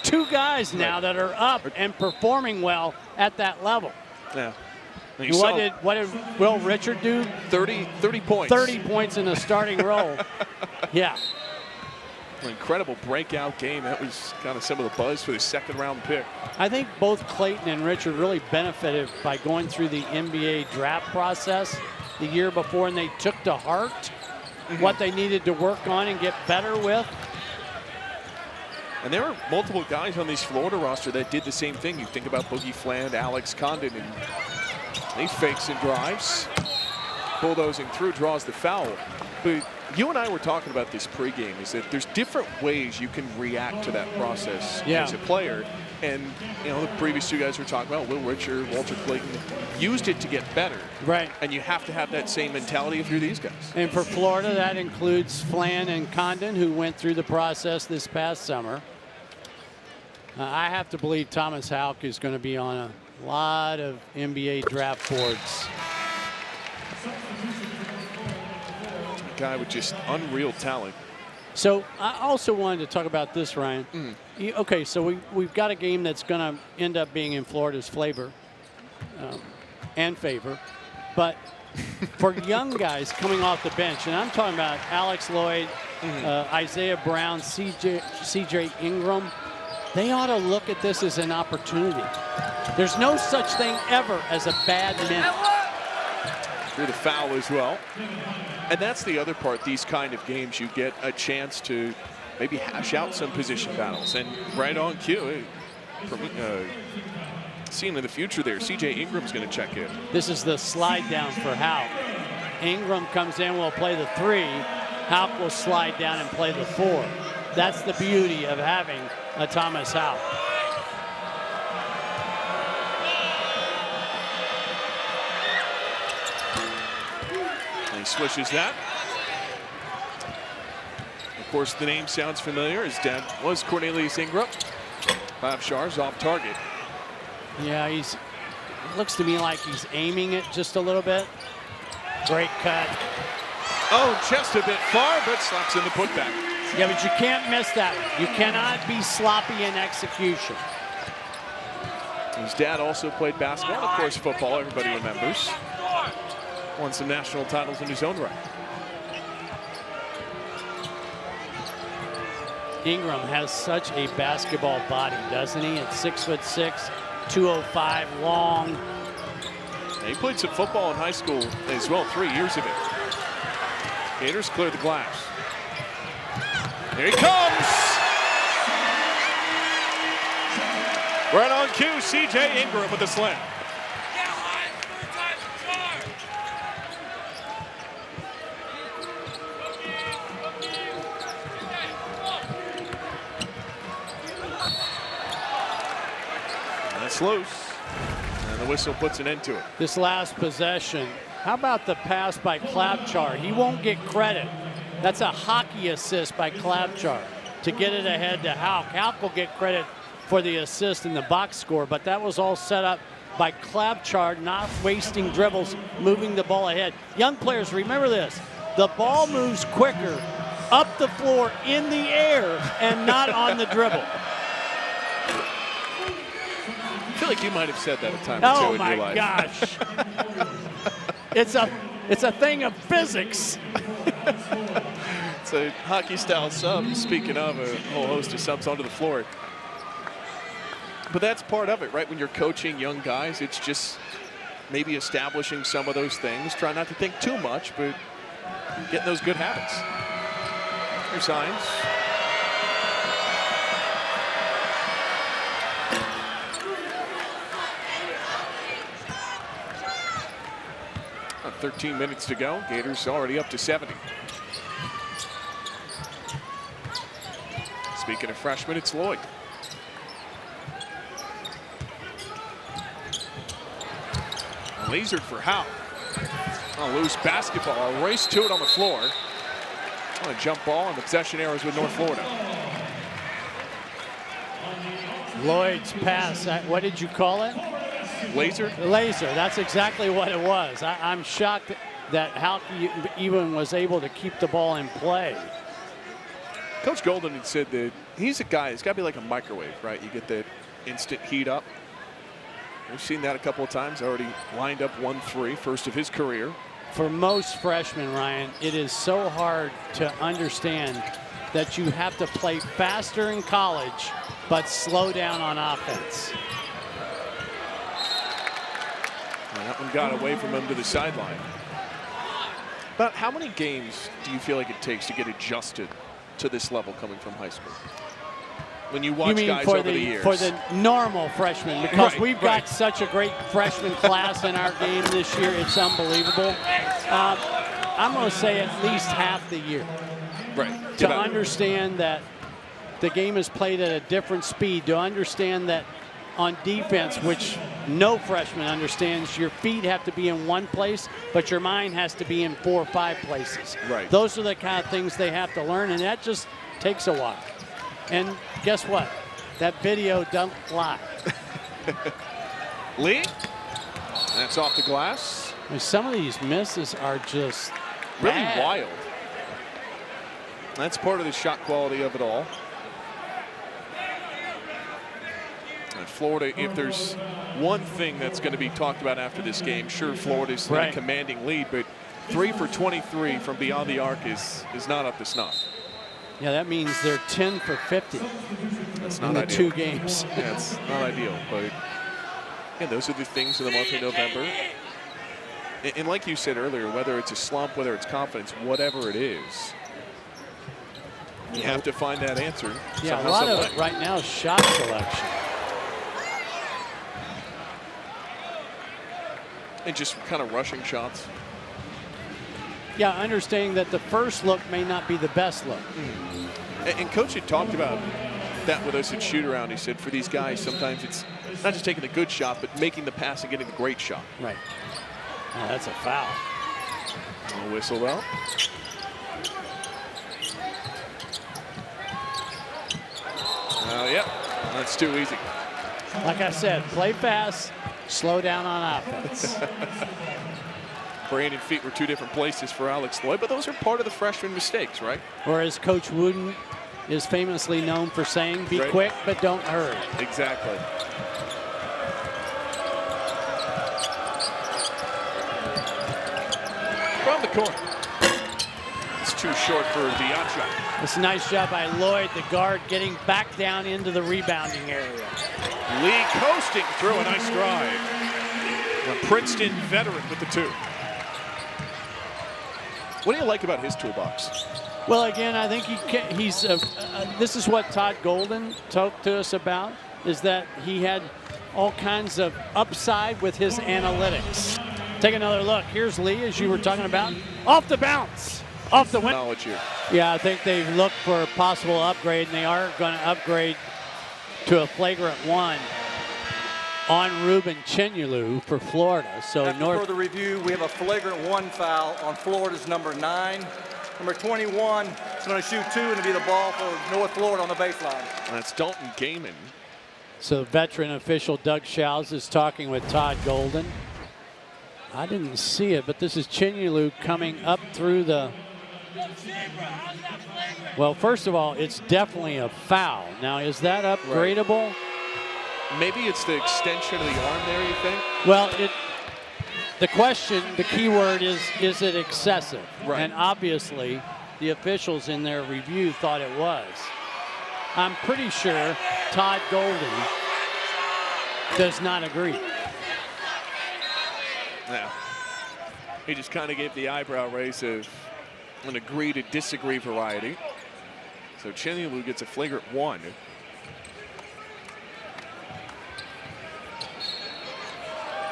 2 guys now that are up and performing well at that level. What did Will Richard do? 30 points. 30 points in a starting role. An incredible breakout game. That was kind of some of the buzz for the second-round pick. I think both Clayton and Richard really benefited by going through the NBA draft process the year before, and they took to heart what they needed to work on and get better with. And there were multiple guys on this Florida roster that did the same thing. You think about Boogie Fland, Alex Condon, and he fakes and drives. Bulldozing through, draws the foul. But you and I were talking about this pregame, is that there's different ways you can react to that process as a player. And, you know, the previous 2 guys were talking about, Will Richard, Walter Clayton, used it to get better. And you have to have that same mentality if you're these guys. And for Florida, that includes Flan and Condon, who went through the process this past summer. I have to believe Thomas Houck is going to be on a lot of NBA draft boards. A guy with just unreal talent. So I also wanted to talk about this, Ryan. Okay, so we've got a game that's going to end up being in Florida's flavor and favor. But for young guys coming off the bench, and I'm talking about Alex Lloyd, Isaiah Brown, CJ Ingram, they ought to look at this as an opportunity. There's no such thing ever as a bad minute. Through the foul as well. And that's the other part, these kind of games, you get a chance to maybe hash out some position battles. And right on cue, seeing in the future there, CJ Ingram's going to check in. This is the slide down for Houck. Ingram comes in, will play the 3. Houck will slide down and play the 4. That's the beauty of having a Thomas Houck. And he swishes that. Of course, the name sounds familiar. His dad was Cornelius Ingram. Clapjar's off target. Yeah, looks to me like he's aiming it just a little bit. Great cut. Oh, just a bit far, but slaps in the putback. Yeah, but you can't miss that one. You cannot be sloppy in execution. His dad also played basketball, of course, football, everybody remembers. Won some national titles in his own right. Ingram has such a basketball body, doesn't he? At 6'6", 205 long. And he played some football in high school as well, 3 years of it. Gators clear the glass. Here he comes! Right on cue, CJ Ingram with the slam. That's loose. And the whistle puts an end to it. This last possession, how about the pass by Clapjar? He won't get credit. That's a hockey assist by Clapjar. to get it ahead to Houck. Houck will get credit for the assist in the box score, but that was all set up by Klabchard, not wasting dribbles, moving the ball ahead. Young players, remember this. The ball moves quicker up the floor in the air and not on the dribble. I feel like you might have said that a time or two in your life. Oh, my gosh. It's a thing of physics. It's a hockey-style sub. Speaking of, a whole host of subs onto the floor. But that's part of it, right? When you're coaching young guys, it's just maybe establishing some of those things. Try not to think too much, but getting those good habits. Here's Hines. About 13 minutes to go. Gators already up to 70. Speaking of freshmen, it's Lloyd. Lasered for Houck. A loose basketball, a race to it on the floor. On a jump ball, and the possession arrows with North Florida. Lloyd's pass, what did you call it? Laser? Laser, that's exactly what it was. I'm shocked that Houck even was able to keep the ball in play. Coach Golden had said that he's a guy, it's got to be like a microwave, right? You get that instant heat up. We've seen that a couple of times, already lined up 1-3, first of his career. For most freshmen, Ryan, it is so hard to understand that you have to play faster in college, but slow down on offense. Well, that one got away from him to the sideline. But how many games do you feel like it takes to get adjusted to this level coming from high school? When you watch guys over the years. For the normal freshmen, because we've got such a great freshman class in our game this year, it's unbelievable. I'm going to say at least half the year. Right. To understand that the game is played at a different speed, to understand that on defense, which no freshman understands, your feet have to be in one place, but your mind has to be in 4 or 5 places. Right. Those are the kind of things they have to learn, and that just takes a while. And guess what? That video don't lie. Lee, that's off the glass. I mean, some of these misses are just really bad. wild. That's part of the shot quality of it all. And Florida, if there's one thing that's going to be talked about after this game, sure, Florida's in a commanding lead, but 3 for 23 from beyond the arc is not up to snuff. Yeah, that means they're 10 for 50 that's not in the ideal. 2 games. Yeah, it's not ideal, but yeah, those are the things in the month of November. And like you said earlier, whether it's a slump, whether it's confidence, whatever it is, you have to find that answer. Yeah, a lot of it right now is shot selection. And just kind of rushing shots. Yeah, understanding that the first look may not be the best look. And Coach had talked about that with us at shoot-around. He said for these guys, sometimes it's not just taking the good shot, but making the pass and getting the great shot. Right. Oh, that's a foul. No whistle, though. Yeah, that's too easy. Like I said, play fast, slow down on offense. Brain and feet were 2 different places for Alex Lloyd, but those are part of the freshman mistakes, right? Or as Coach Wooden is famously known for saying, be quick, but don't hurry. Exactly. From the corner. It's too short for Diacha. It's a nice job by Lloyd, the guard, getting back down into the rebounding area. Lee coasting through a nice drive. A Princeton veteran with the 2. What do you like about his toolbox? Well, again, I think he's this is what Todd Golden talked to us about, is that he had all kinds of upside with his analytics. Take another look. Here's Lee, as you were talking about, off the bounce, off the window. Knowledge here. Yeah, I think they've looked for a possible upgrade, and they are going to upgrade to a flagrant 1 on Ruben Chenyulu for Florida. So after further review, we have a flagrant 1 foul on Florida's number 9. Number 21 is going to shoot 2, and it'll be the ball for North Florida on the baseline. That's Dalton Gaiman. So veteran official Doug Shouse is talking with Todd Golden. I didn't see it, but this is Chinyelu coming up through the... Well, first of all, it's definitely a foul. Now, is that upgradable? Right. Maybe it's the extension of the arm there, you think? Well, the question, the key word is it excessive? Right. And obviously, the officials in their review thought it was. I'm pretty sure Todd Golden does not agree. Yeah. He just kind of gave the eyebrow raise of an agree to disagree variety. So Chinyelu gets a flagrant 1.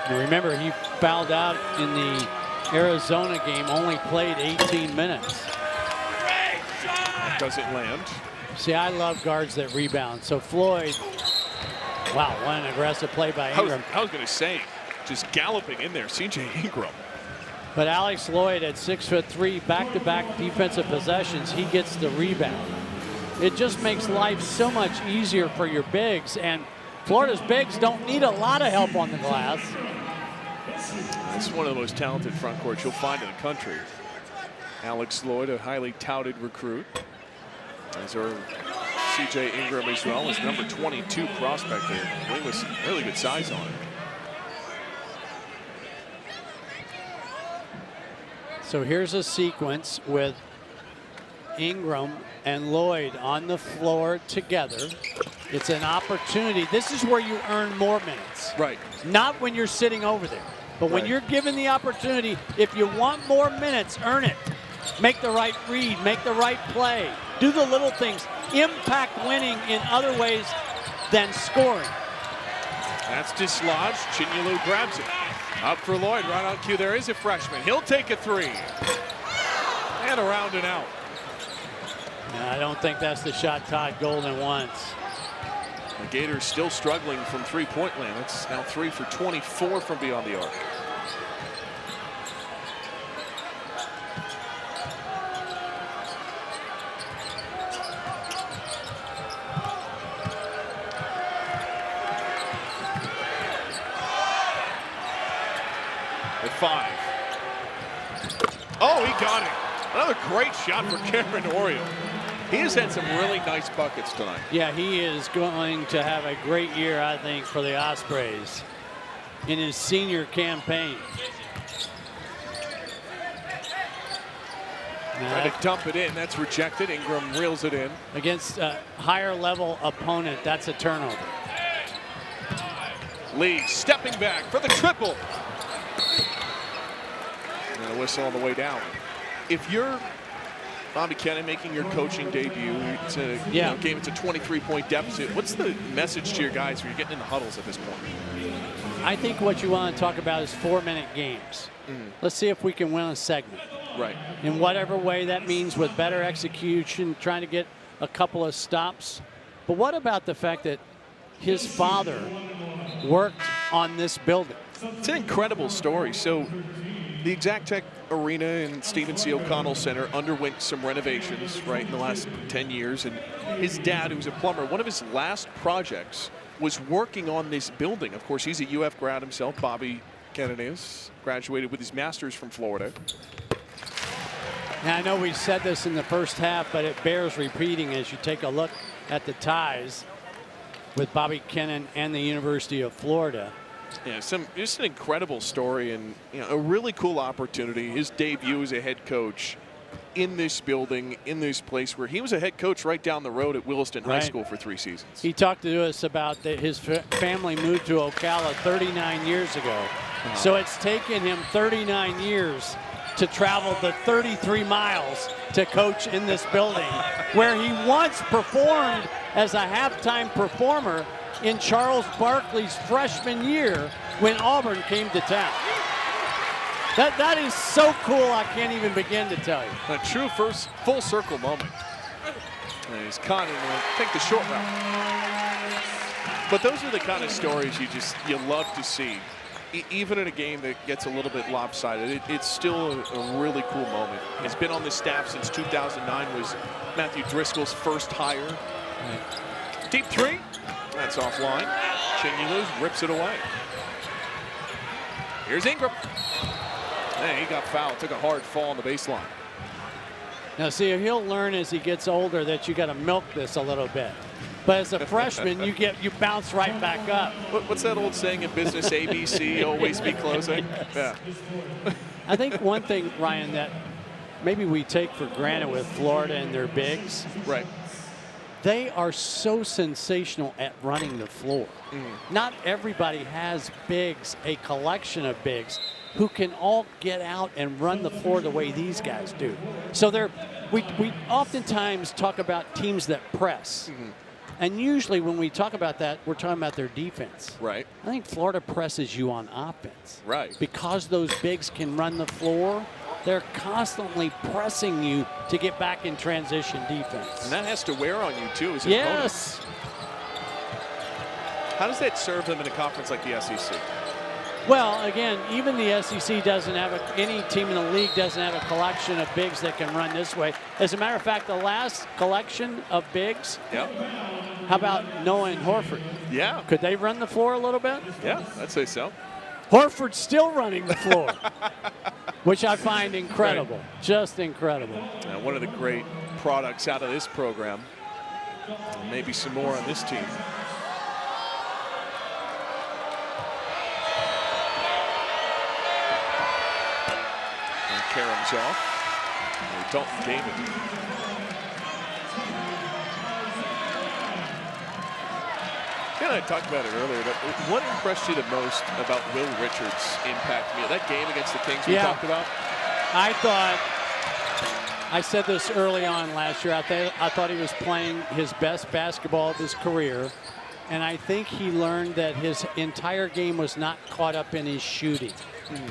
You remember, he fouled out in the Arizona game, only played 18 minutes. Doesn't land. See, I love guards that rebound. So Floyd, wow, what an aggressive play by Ingram. I was going to say, just galloping in there, C.J. Ingram. But Alex Lloyd at 6'3", back-to-back defensive possessions, he gets the rebound. It just makes life so much easier for your bigs, and Florida's bigs don't need a lot of help on the glass. It's one of the most talented front courts you'll find in the country. Alex Lloyd, a highly touted recruit. As are C.J. Ingram as well, as number 22 prospect there. With some really good size on it. So here's a sequence with Ingram and Lloyd on the floor together. It's an opportunity. This is where you earn more minutes. Right. Not when you're sitting over there. But when you're given the opportunity, if you want more minutes, earn it. Make the right read, make the right play. Do the little things. Impact winning in other ways than scoring. That's dislodged. Chinyelu grabs it. Up for Lloyd, right on cue. There is a freshman. He'll take a 3. And around and out. No, I don't think that's the shot Todd Golden wants. The Gators still struggling from three-point land. It's now 3 for 24 from beyond the arc. At 5. Oh, he got it. Another great shot for Cameron Oriole. He has had some really nice buckets tonight. Yeah, he is going to have a great year, I think, for the Ospreys in his senior campaign. Trying to dump it in. That's rejected. Ingram reels it in. Against a higher level opponent, that's a turnover. Lee stepping back for the triple. And a whistle on the way down. If you're Bobby Kennan making your coaching debut, it's a game, it's a 23-point deficit. What's the message to your guys when you're getting in the huddles at this point? I think what you want to talk about is 4-minute games. Let's see if we can win a segment. Right. In whatever way that means, with better execution, trying to get a couple of stops. But what about the fact that his father worked on this building? It's an incredible story. So the Exact Tech Arena and Stephen C. O'Connell Center underwent some renovations, right, in the last 10 years. And his dad, who's a plumber, one of his last projects was working on this building. Of course, he's a UF grad himself. Bobby Kennan is. Graduated with his master's from Florida. Now, I know we said this in the first half, but it bears repeating as you take a look at the ties with Bobby Kennan and the University of Florida. Yeah, just an incredible story, and a really cool opportunity. His debut as a head coach in this building, in this place where he was a head coach right down the road at Williston High School for 3 seasons. He talked to us about his family moved to Ocala 39 years ago. So it's taken him 39 years to travel the 33 miles to coach in this building, where he once performed as a halftime performer in Charles Barkley's freshman year when Auburn came to town. That is so cool, I can't even begin to tell you. A true first full circle moment. And he's caught him to take the short route. But those are the kind of stories you love to see. even in a game that gets a little bit lopsided, it's still a really cool moment. He's been on the staff since 2009, was Matthew Driscoll's first hire. Right. Deep three, that's offline. Chinyelu rips it away. Here's Ingram. Hey, he got fouled, took a hard fall on the baseline. Now see, he'll learn as he gets older that you got to milk this a little bit. But as a freshman, you bounce right back up. What's that old saying in business, ABC, always be closing? Yeah. I think one thing, Ryan, that maybe we take for granted with Florida and their bigs. Right. They are so sensational at running the floor. Not everybody has bigs, a collection of bigs, who can all get out and run the floor the way these guys do. So we oftentimes talk about teams that press. And usually when we talk about that, we're talking about their defense. Right. I think Florida presses you on offense. Right. Because those bigs can run the floor, they're constantly pressing you to get back in transition defense. And that has to wear on you, too, as an yes. opponent. How does that serve them in a conference like the SEC? Well, again, even the SEC doesn't have any team in the league doesn't have a collection of bigs that can run this way. As a matter of fact, the last collection of bigs, how about Noah and Horford? Yeah. Could they run the floor a little bit? Yeah, I'd say so. Horford's still running the floor, which I find incredible, just incredible. One of the great products out of this program, and maybe some more on this team. Karam's off. Dalton David. I talked about it earlier, but what impressed you the most about Will Richards' impact? That game against the Kings we talked about? I said this early on last year. I thought he was playing his best basketball of his career, and I think he learned that his entire game was not caught up in his shooting.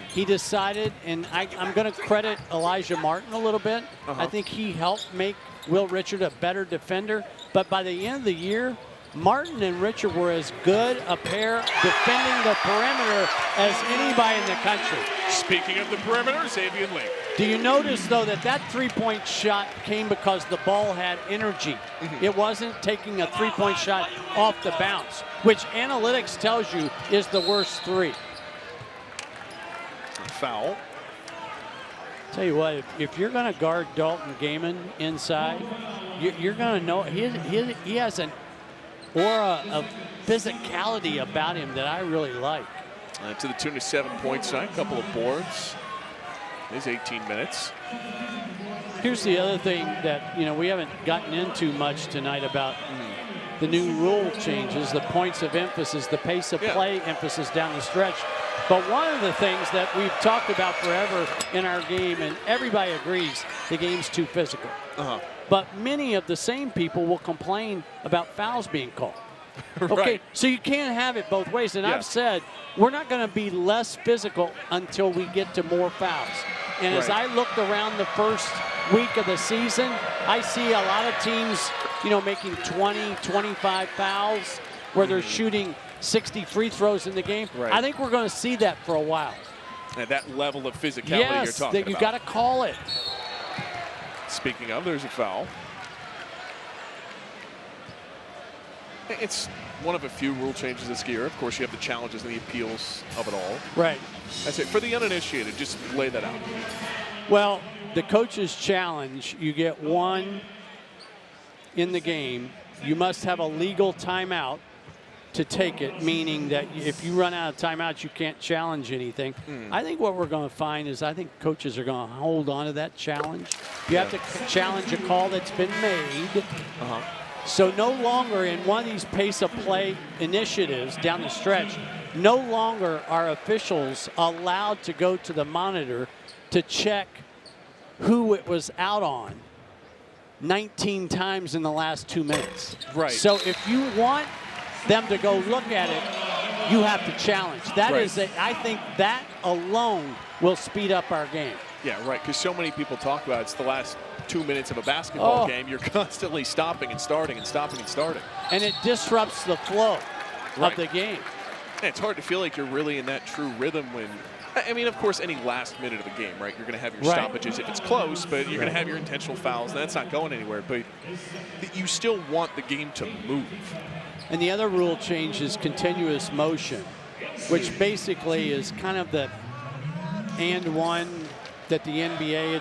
He decided, and I'm going to credit Elijah Martin a little bit. I think he helped make Will Richard a better defender. But by the end of the year, Martin and Richard were as good a pair defending the perimeter as anybody in the country. Speaking of the perimeter, Xavier Lee. Do you notice, though, that three-point shot came because the ball had energy? It wasn't taking a three-point shot off the bounce, which analytics tells you is the worst three. Foul. Tell you what, if you're going to guard Dalton Gaiman inside, you're going to know he has an aura of physicality about him that I really like. To the tune of 7 points tonight, a couple of boards. It's 18 minutes. Here's the other thing that we haven't gotten into much tonight about the new rule changes, the points of emphasis, the pace of play emphasis down the stretch. But one of the things that we've talked about forever in our game, and everybody agrees, the game's too physical. But many of the same people will complain about fouls being called. Okay, so you can't have it both ways. And I've said we're not going to be less physical until we get to more fouls. And as I looked around the first week of the season, I see a lot of teams, making 20, 25 fouls where they're shooting 60 free throws in the game. I think we're going to see that for a while. And that level of physicality you're talking about. Yes, you got to call it. Speaking of, there's a foul. It's one of a few rule changes this year. Of course, you have the challenges and the appeals of it all. Right. That's it. For the uninitiated, just lay that out. Well, the coach's challenge, you get one in the game. You must have a legal timeout to take it, meaning that if you run out of timeouts, you can't challenge anything. I think what we're going to find is I think coaches are going to hold on to that challenge. You have to challenge a call that's been made. So no longer in one of these pace of play initiatives down the stretch, no longer are officials allowed to go to the monitor to check who it was out on 19 times in the last 2 minutes. Right. So if you want them to go look at it, you have to challenge. That is, I think that alone will speed up our game. Yeah, right, because so many people talk about it's the last 2 minutes of a basketball game. You're constantly stopping and starting and stopping and starting. And it disrupts the flow of the game. It's hard to feel like you're really in that true rhythm when, I mean, of course, any last minute of the game, right? You're going to have your stoppages if it's close, but you're going to have your intentional fouls. That's not going anywhere, but you still want the game to move. And the other rule change is continuous motion, which basically is kind of the and one that the NBA,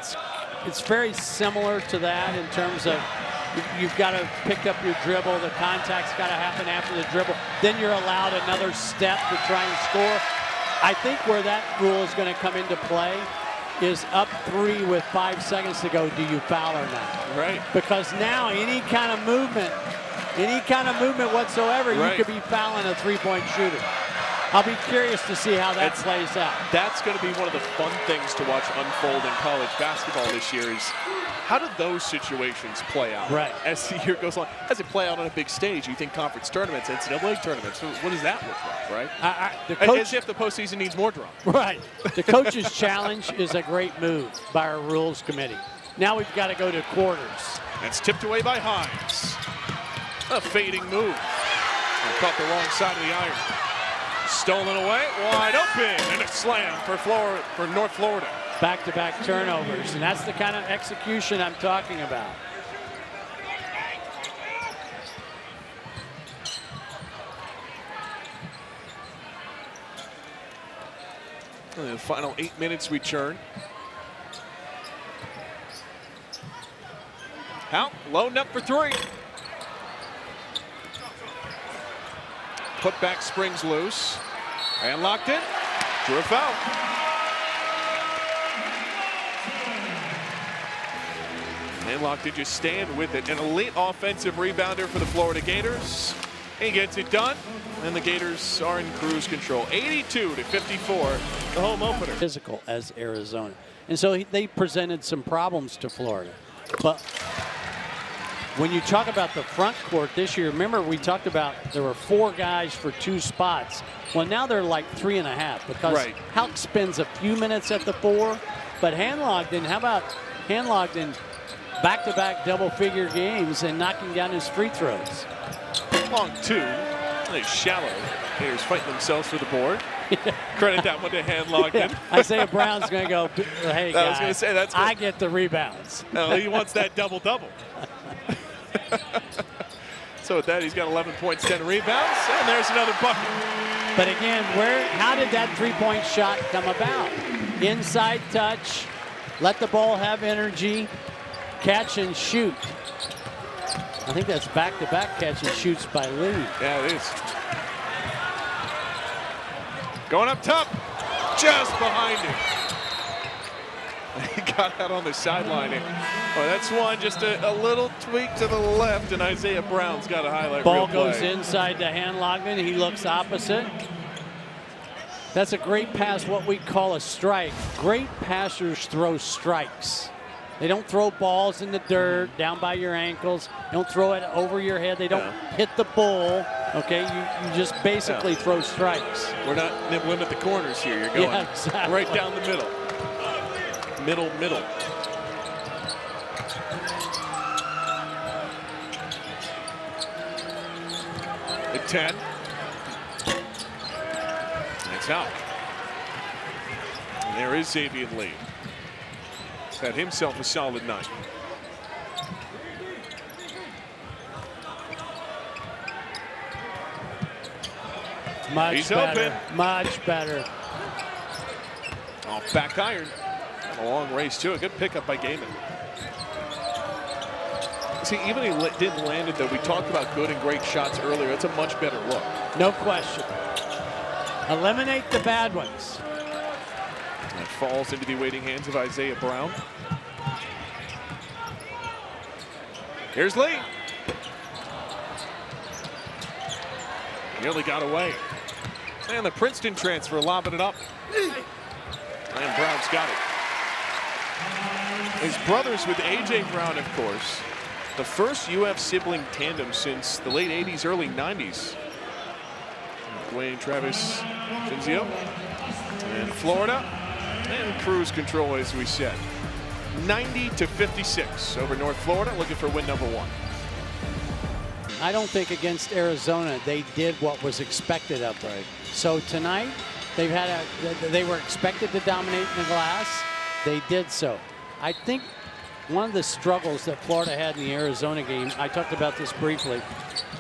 it's very similar to that in terms of you've got to pick up your dribble, the contact's got to happen after the dribble, then you're allowed another step to try and score. I think where that rule is going to come into play is up 3 with 5 seconds to go, do you foul or not? Right. Because now any kind of movement whatsoever, you could be fouling a three-point shooter. I'll be curious to see how that plays out. That's going to be one of the fun things to watch unfold in college basketball this year is how do those situations play out as the year goes on? As it play out on a big stage, you think conference tournaments, NCAA tournaments, what does that look like, right? As if the postseason needs more drama. Right. The coach's challenge is a great move by our rules committee. Now we've got to go to quarters. That's tipped away by Hines. A fading move. And caught the wrong side of the iron. Stolen away, wide open, and a slam for North Florida. Back-to-back turnovers, and that's the kind of execution I'm talking about. And the final 8 minutes return. Houck loading up for 3. Put back springs loose. And locked in. Drew a foul. And locked in, just stand with it. An elite offensive rebounder for the Florida Gators. He gets it done. And the Gators are in cruise control. 82-54, the home opener. Physical as Arizona. And so they presented some problems to Florida. But when you talk about the front court this year, remember we talked about there were 4 guys for 2 spots. Well, now they're like 3.5 because Houck spends a few minutes at the 4, but Handlogden, how about Handlogden back-to-back double-figure games and knocking down his free throws? Long 2, they shallow. Gators fighting themselves for the board. Credit that one to Handlogden. Isaiah Brown's going to go, hey, guys, I was going to say, that's I get the rebounds. No, he wants that double-double. So with that, he's got 11 points, 10 rebounds, and there's another bucket. But again, how did that three-point shot come about? Inside touch, let the ball have energy, catch and shoot. I think that's back-to-back catch and shoots by Lee. Yeah, it is. Going up top, just behind him. He got out on the sideline. Oh, that's one, just a little tweak to the left, and Isaiah Brown's got a highlight Ball reel play. goes inside to Handlogden. He looks opposite. That's a great pass, what we call a strike. Great passers throw strikes. They don't throw balls in the dirt, down by your ankles. They don't throw it over your head. They don't hit the bull. Okay, you just basically throw strikes. We're not nibbling at the corners here. You're going right down the middle. Middle. At 10. That's out. And there is Xavier Lee. He's had himself a solid night. He's open. Much better. Off back iron. A long race too. A good pickup by Gaiman. See, even he didn't land it though. We talked about good and great shots earlier. It's a much better look. No question. Eliminate the bad ones. That falls into the waiting hands of Isaiah Brown. Here's Lee. Nearly got away. And the Princeton transfer lobbing it up. And Brown's got it. His brothers with A.J. Brown, of course. The first UF sibling tandem since the late 80s, early 90s. Dwayne Travis Finzio. And Florida. And cruise control, as we said. 90-56 over North Florida, looking for win number 1. I don't think against Arizona they did what was expected of them. Right. So tonight, they were expected to dominate in the glass. They did so. I think one of the struggles that Florida had in the Arizona game, I talked about this briefly,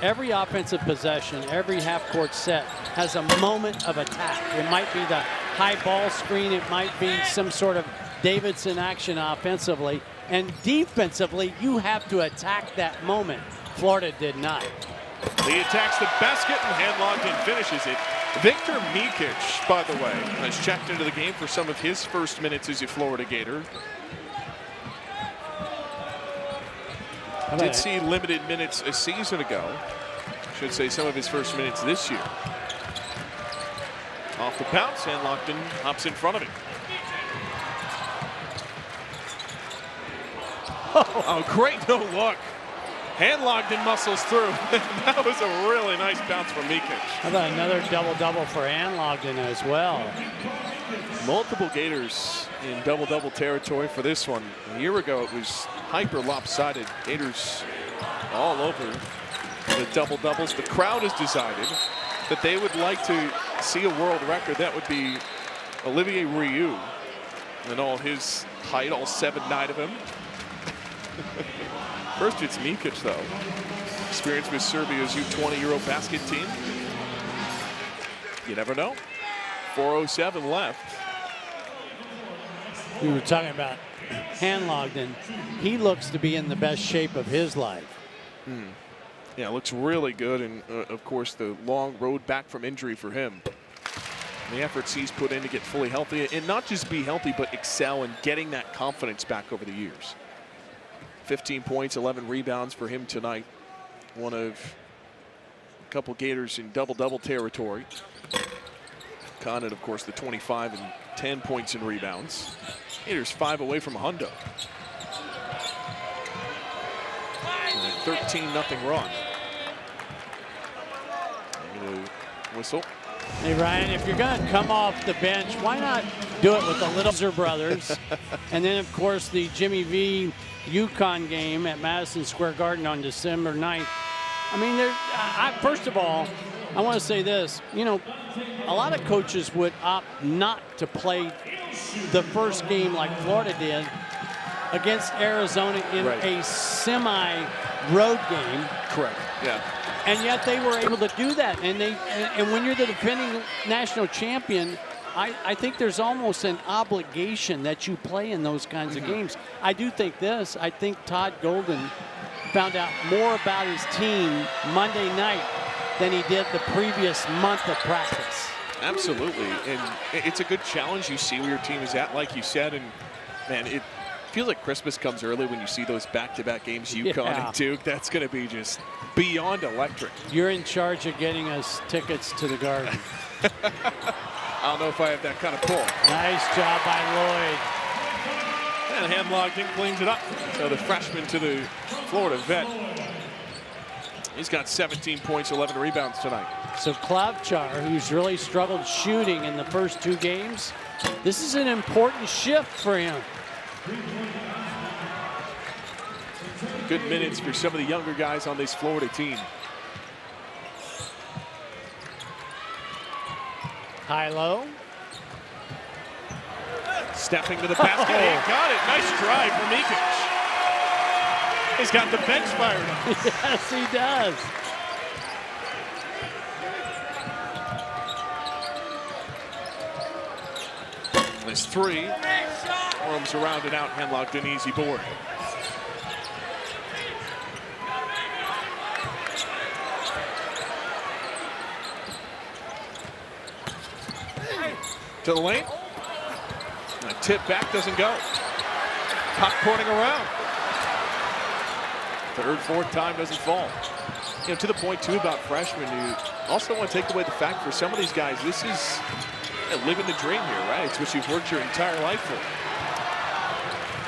every offensive possession, every half-court set has a moment of attack. It might be the high ball screen. It might be some sort of Davidson action offensively. And defensively, you have to attack that moment. Florida did not. He attacks the basket and hand-locked and finishes it. Victor Mikic, by the way, has checked into the game for some of his first minutes as a Florida Gator. Did see limited minutes a season ago. Should say some of his first minutes this year. Off the bounce, and Lockton hops in front of him. Oh, great no look. Hand-Lockton muscles through. That was a really nice bounce from Mikic. How about another double-double for Hand-Lockton as well? Multiple Gators in double-double territory for this one. A year ago, it was hyper lopsided. Gators all over the double-doubles. The crowd has decided that they would like to see a world record. That would be Olivier Rioux and all his height, all 7'9" of him. First, it's Mikic, though. Experience with Serbia's U20 Eurobasket team. You never know. 4:07 left. We were talking about Hand-Lockton. He looks to be in the best shape of his life. Yeah, looks really good, and of course the long road back from injury for him. The efforts he's put in to get fully healthy, and not just be healthy, but excel in getting that confidence back over the years. 15 points, 11 rebounds for him tonight. One of a couple Gators in double-double territory. Condon, of course, the 25 and 10 points and rebounds. Gators 5 away from a hundo. 13-0 run. Whistle. Hey, Ryan, if you're going to come off the bench, why not do it with the Littleser brothers? And then, of course, the Jimmy V UConn game at Madison Square Garden on December 9th. I mean, first of all, I want to say this. You know, a lot of coaches would opt not to play the first game like Florida did against Arizona in a semi-road game. Correct, yeah. And yet they were able to do that. And when you're the defending national champion, I think there's almost an obligation that you play in those kinds of games. I do think this. I think Todd Golden found out more about his team Monday night than he did the previous month of practice. Absolutely. And it's a good challenge. You see where your team is at, like you said. And, man, it feels like Christmas comes early when you see those back-to-back games, UConn and Duke. That's going to be just beyond electric. You're in charge of getting us tickets to the Garden. I don't know if I have that kind of pull. Nice job by Lloyd. And Hand-Lockton cleans it up. So the freshman to the Florida vet. He's got 17 points, 11 rebounds tonight. So Klavchar, who's really struggled shooting in the first 2 games, this is an important shift for him. Good minutes for some of the younger guys on this Florida team. High-low. Stepping to the basket, and got it. Nice drive from Mikic. He's got the bench fired up. Yes, he does. There's 3. Worms around and out. Hand-Lockton, easy board. To the lane. And a tip back doesn't go. Popcorning around. Third, fourth time doesn't fall. You know, to the point too about freshmen, you also want to take away the fact for some of these guys, this is living the dream here, right? It's what you've worked your entire life for.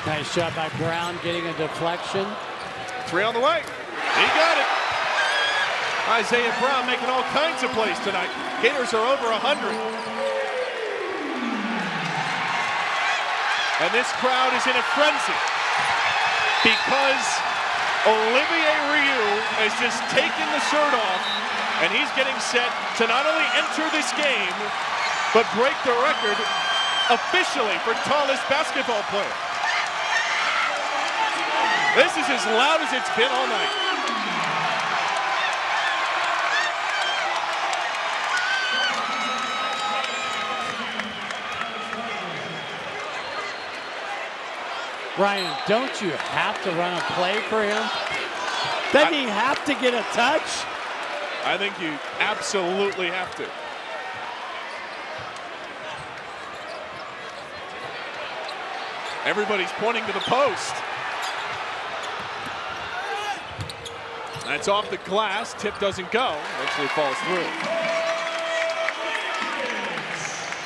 Nice job by Brown getting a deflection. 3 on the way. He got it. Isaiah Brown making all kinds of plays tonight. Gators are over 100. And this crowd is in a frenzy because Olivier Ryu has just taken the shirt off, and he's getting set to not only enter this game, but break the record officially for tallest basketball player. This is as loud as it's been all night. Ryan, don't you have to run a play for him? Doesn't he have to get a touch? I think you absolutely have to. Everybody's pointing to the post. That's off the glass. Tip doesn't go. Eventually falls through.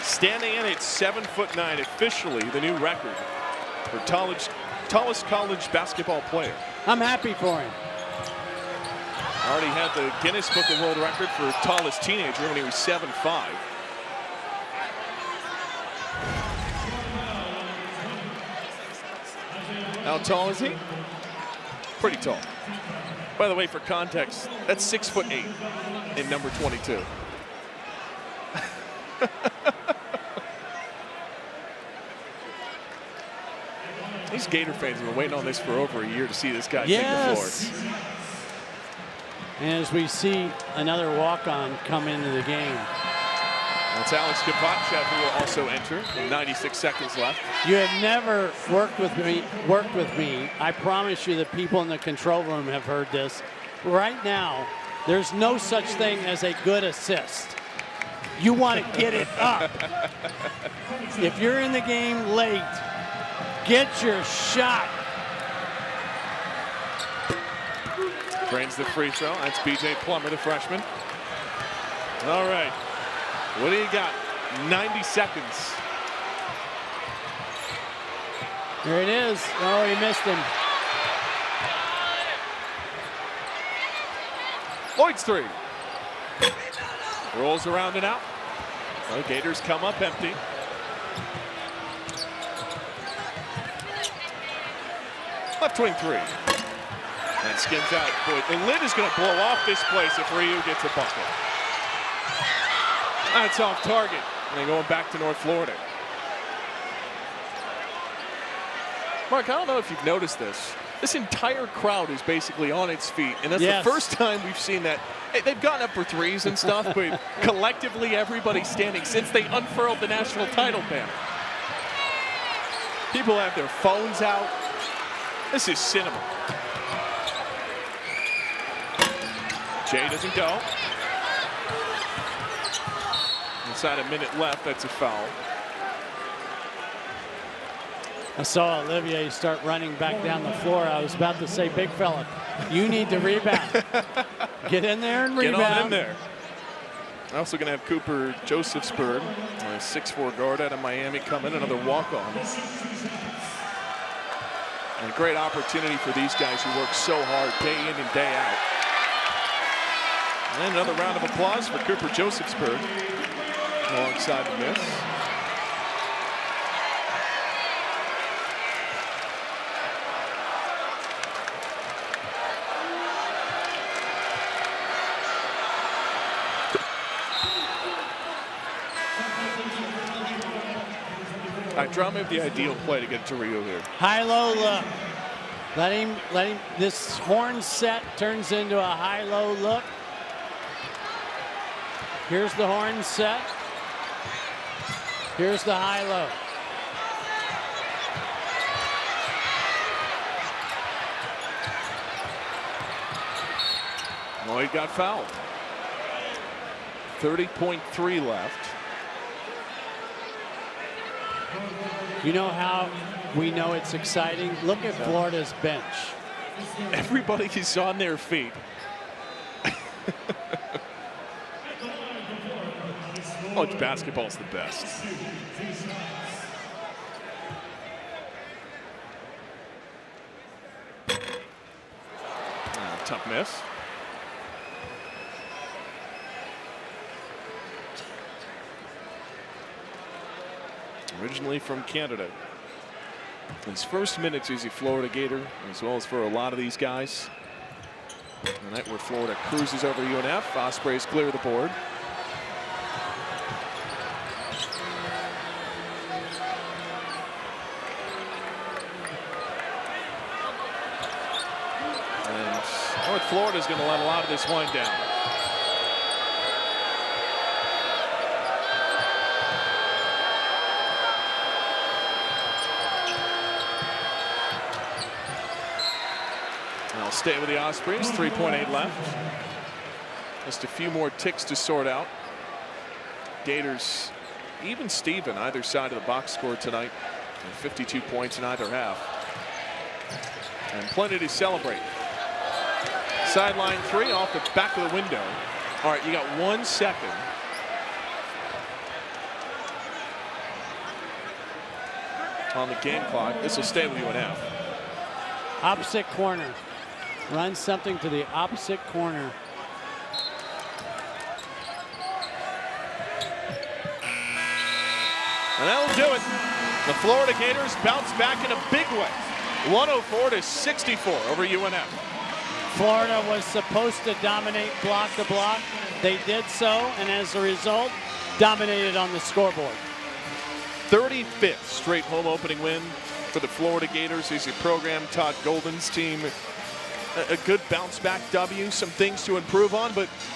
Standing in at 7'9", officially the new record for tallest college basketball player. I'm happy for him. Already had the Guinness Book of World Record for tallest teenager when he was 7'5". How tall is he? Pretty tall. By the way, for context, that's 6'8" in number 22. These Gator fans have been waiting on this for over a year to see this guy take the floor. And as we see another walk-on come into the game. That's Alex Kavatchev, who will also enter with 96 seconds left. You have never worked with me. I promise you the people in the control room have heard this. Right now, there's no such thing as a good assist. You want to get it up. If you're in the game late, get your shot. Drains the free throw. That's B.J. Plummer, the freshman. All right. What do you got? 90 seconds. There it is. Oh, he missed him. Lloyd's three. Rolls around and out. The Gators come up empty. Left wing three. And skins out. Boy, the lid is going to blow off this place if Ryu gets a bucket. That's off target. And then going back to North Florida. Mark, I don't know if you've noticed this. This entire crowd is basically on its feet. And that's the first time we've seen that. Hey, they've gotten up for threes and stuff, but collectively everybody's standing since they unfurled the national title banner. People have their phones out. This is cinema. Jay doesn't go. Inside a minute left, that's a foul. I saw Olivier start running back down the floor. I was about to say, big fella, you need to rebound. Get in there and rebound. Get on in there. Also going to have Cooper Josephsberg, a 6'4" guard out of Miami, come in, another walk-on. And a great opportunity for these guys who work so hard day in and day out. And another round of applause for Cooper Josephsberg alongside the miss. All right, draw me the ideal play to get to Rio here. High-low look. Let him, this horn set turns into a high-low look. Here's the horn set. Here's the high-low. Lloyd got fouled. 30.3 left. You know how we know it's exciting? Look at Florida's bench. Everybody's on their feet. College basketball's the best. Tough miss. Originally from Canada. His first minutes as a Florida Gator, as well as for a lot of these guys. The night where Florida cruises over UNF, Ospreys clear the board. And North Florida's going to let a lot of this wind down. I'll stay with the Ospreys. 3.8 left. Just a few more ticks to sort out. Gators even Steven either side of the box score tonight. And 52 points in either half. And plenty to celebrate. Sideline 3 off the back of the window. All right, you got 1 second. On the game clock. This will stay with UNF. Opposite corner. Run something to the opposite corner. And that'll do it. The Florida Gators bounce back in a big way. 104-64 over UNF. Florida was supposed to dominate block to block. They did so, and as a result, dominated on the scoreboard. 35th straight home opening win for the Florida Gators. Is your program, Todd Golden's team. A good bounce back W, some things to improve on, but